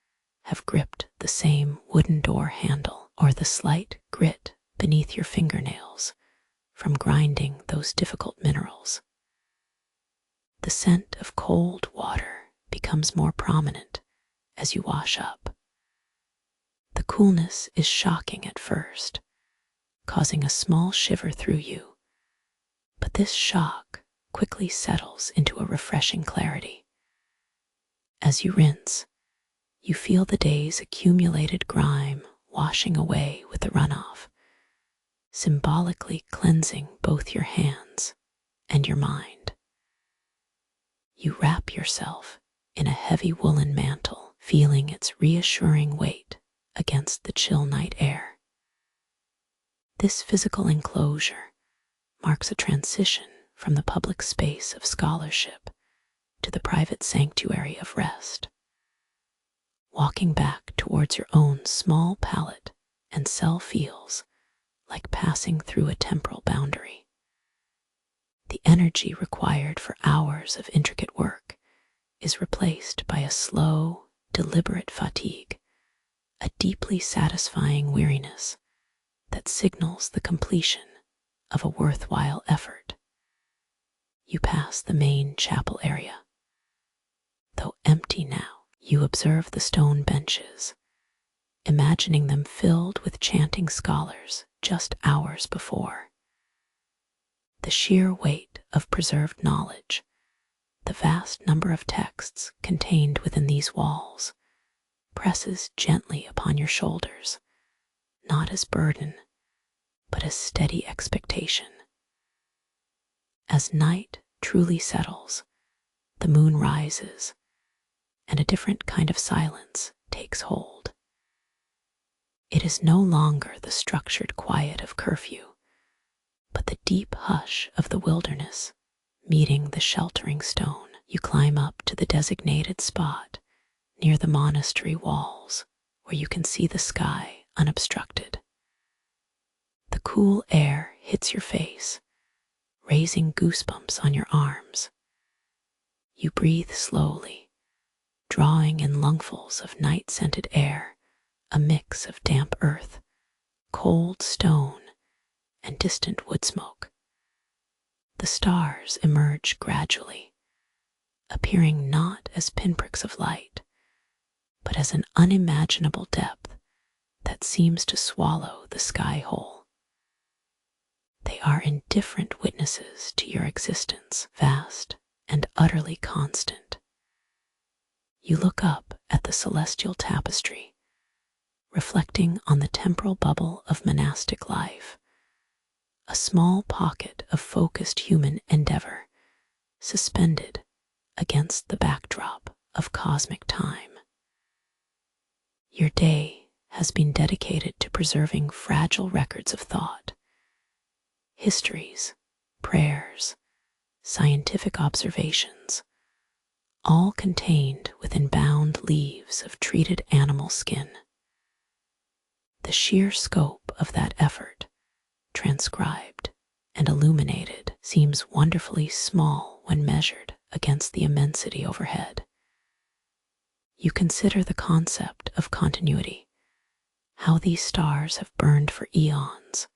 have gripped the same wooden door handle, or the slight grit beneath your fingernails from grinding those difficult minerals. The scent of cold water becomes more prominent as you wash up. The coolness is shocking at first, causing a small shiver through you, but this shock quickly settles into a refreshing clarity. As you rinse, you feel the day's accumulated grime washing away with the runoff, symbolically cleansing both your hands and your mind. You wrap yourself in a heavy woolen mantle, feeling its reassuring weight against the chill night air. This physical enclosure marks a transition from the public space of scholarship to the private sanctuary of rest. Walking back towards your own small pallet and cell feels like passing through a temporal boundary. The energy required for hours of intricate work is replaced by a slow, deliberate fatigue, a deeply satisfying weariness that signals the completion of a worthwhile effort. You pass the main chapel area, You observe the stone benches, imagining them filled with chanting scholars just hours before. The sheer weight of preserved knowledge, the vast number of texts contained within these walls, presses gently upon your shoulders, not as burden, but as steady expectation. As night truly settles, the moon rises, and a different kind of silence takes hold. It is no longer the structured quiet of curfew, but the deep hush of the wilderness meeting the sheltering stone. You climb up to the designated spot near the monastery walls, where you can see the sky unobstructed. The cool air hits your face, raising goosebumps on your arms. You breathe slowly, drawing in lungfuls of night-scented air, a mix of damp earth, cold stone, and distant wood smoke. The stars emerge gradually, appearing not as pinpricks of light, but as an unimaginable depth that seems to swallow the sky whole. They are indifferent witnesses to your existence, vast and utterly constant. You look up at the celestial tapestry, reflecting on the temporal bubble of monastic life, a small pocket of focused human endeavor, suspended against the backdrop of cosmic time. Your day has been dedicated to preserving fragile records of thought, histories, prayers, scientific observations, all contained within bound leaves of treated animal skin. The sheer scope of that effort, transcribed and illuminated, seems wonderfully small when measured against the immensity overhead. You consider the concept of continuity, how these stars have burned for eons,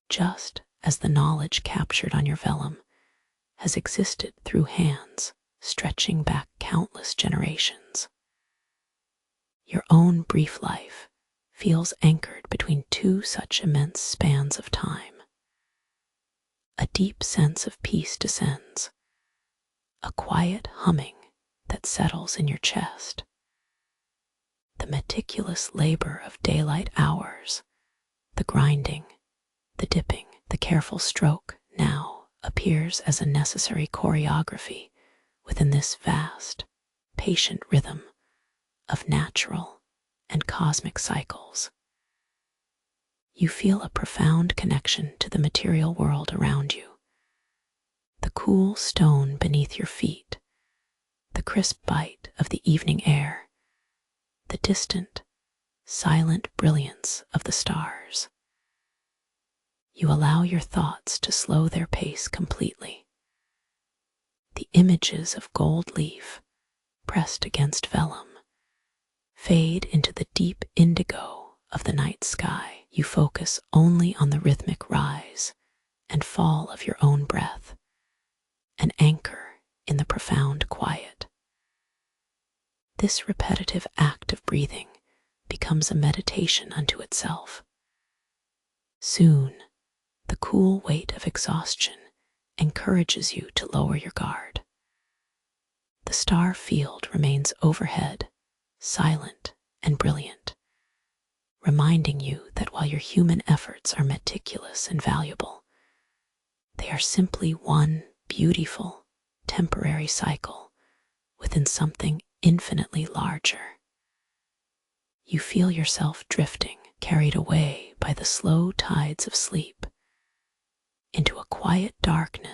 just as the knowledge captured on your vellum has existed through hands stretching back countless generations. Your own brief life feels anchored between two such immense spans of time. A deep sense of peace descends, a quiet humming that settles in your chest. The meticulous labor of daylight hours, the grinding, the dipping, the careful stroke now appears as a necessary choreography within this vast, patient rhythm of natural and cosmic cycles. You feel a profound connection to the material world around you. The cool stone beneath your feet, the crisp bite of the evening air, the distant, silent brilliance of the stars. You allow your thoughts to slow their pace completely. The images of gold leaf, pressed against vellum, fade into the deep indigo of the night sky. You focus only on the rhythmic rise and fall of your own breath, an anchor in the profound quiet. This repetitive act of breathing becomes a meditation unto itself. Soon, the cool weight of exhaustion encourages you to lower your guard. The star field remains overhead, silent and brilliant, reminding you that while your human efforts are meticulous and valuable, they are simply one beautiful, temporary cycle within something infinitely larger. You feel yourself drifting, carried away by the slow tides of sleep, into a quiet darkness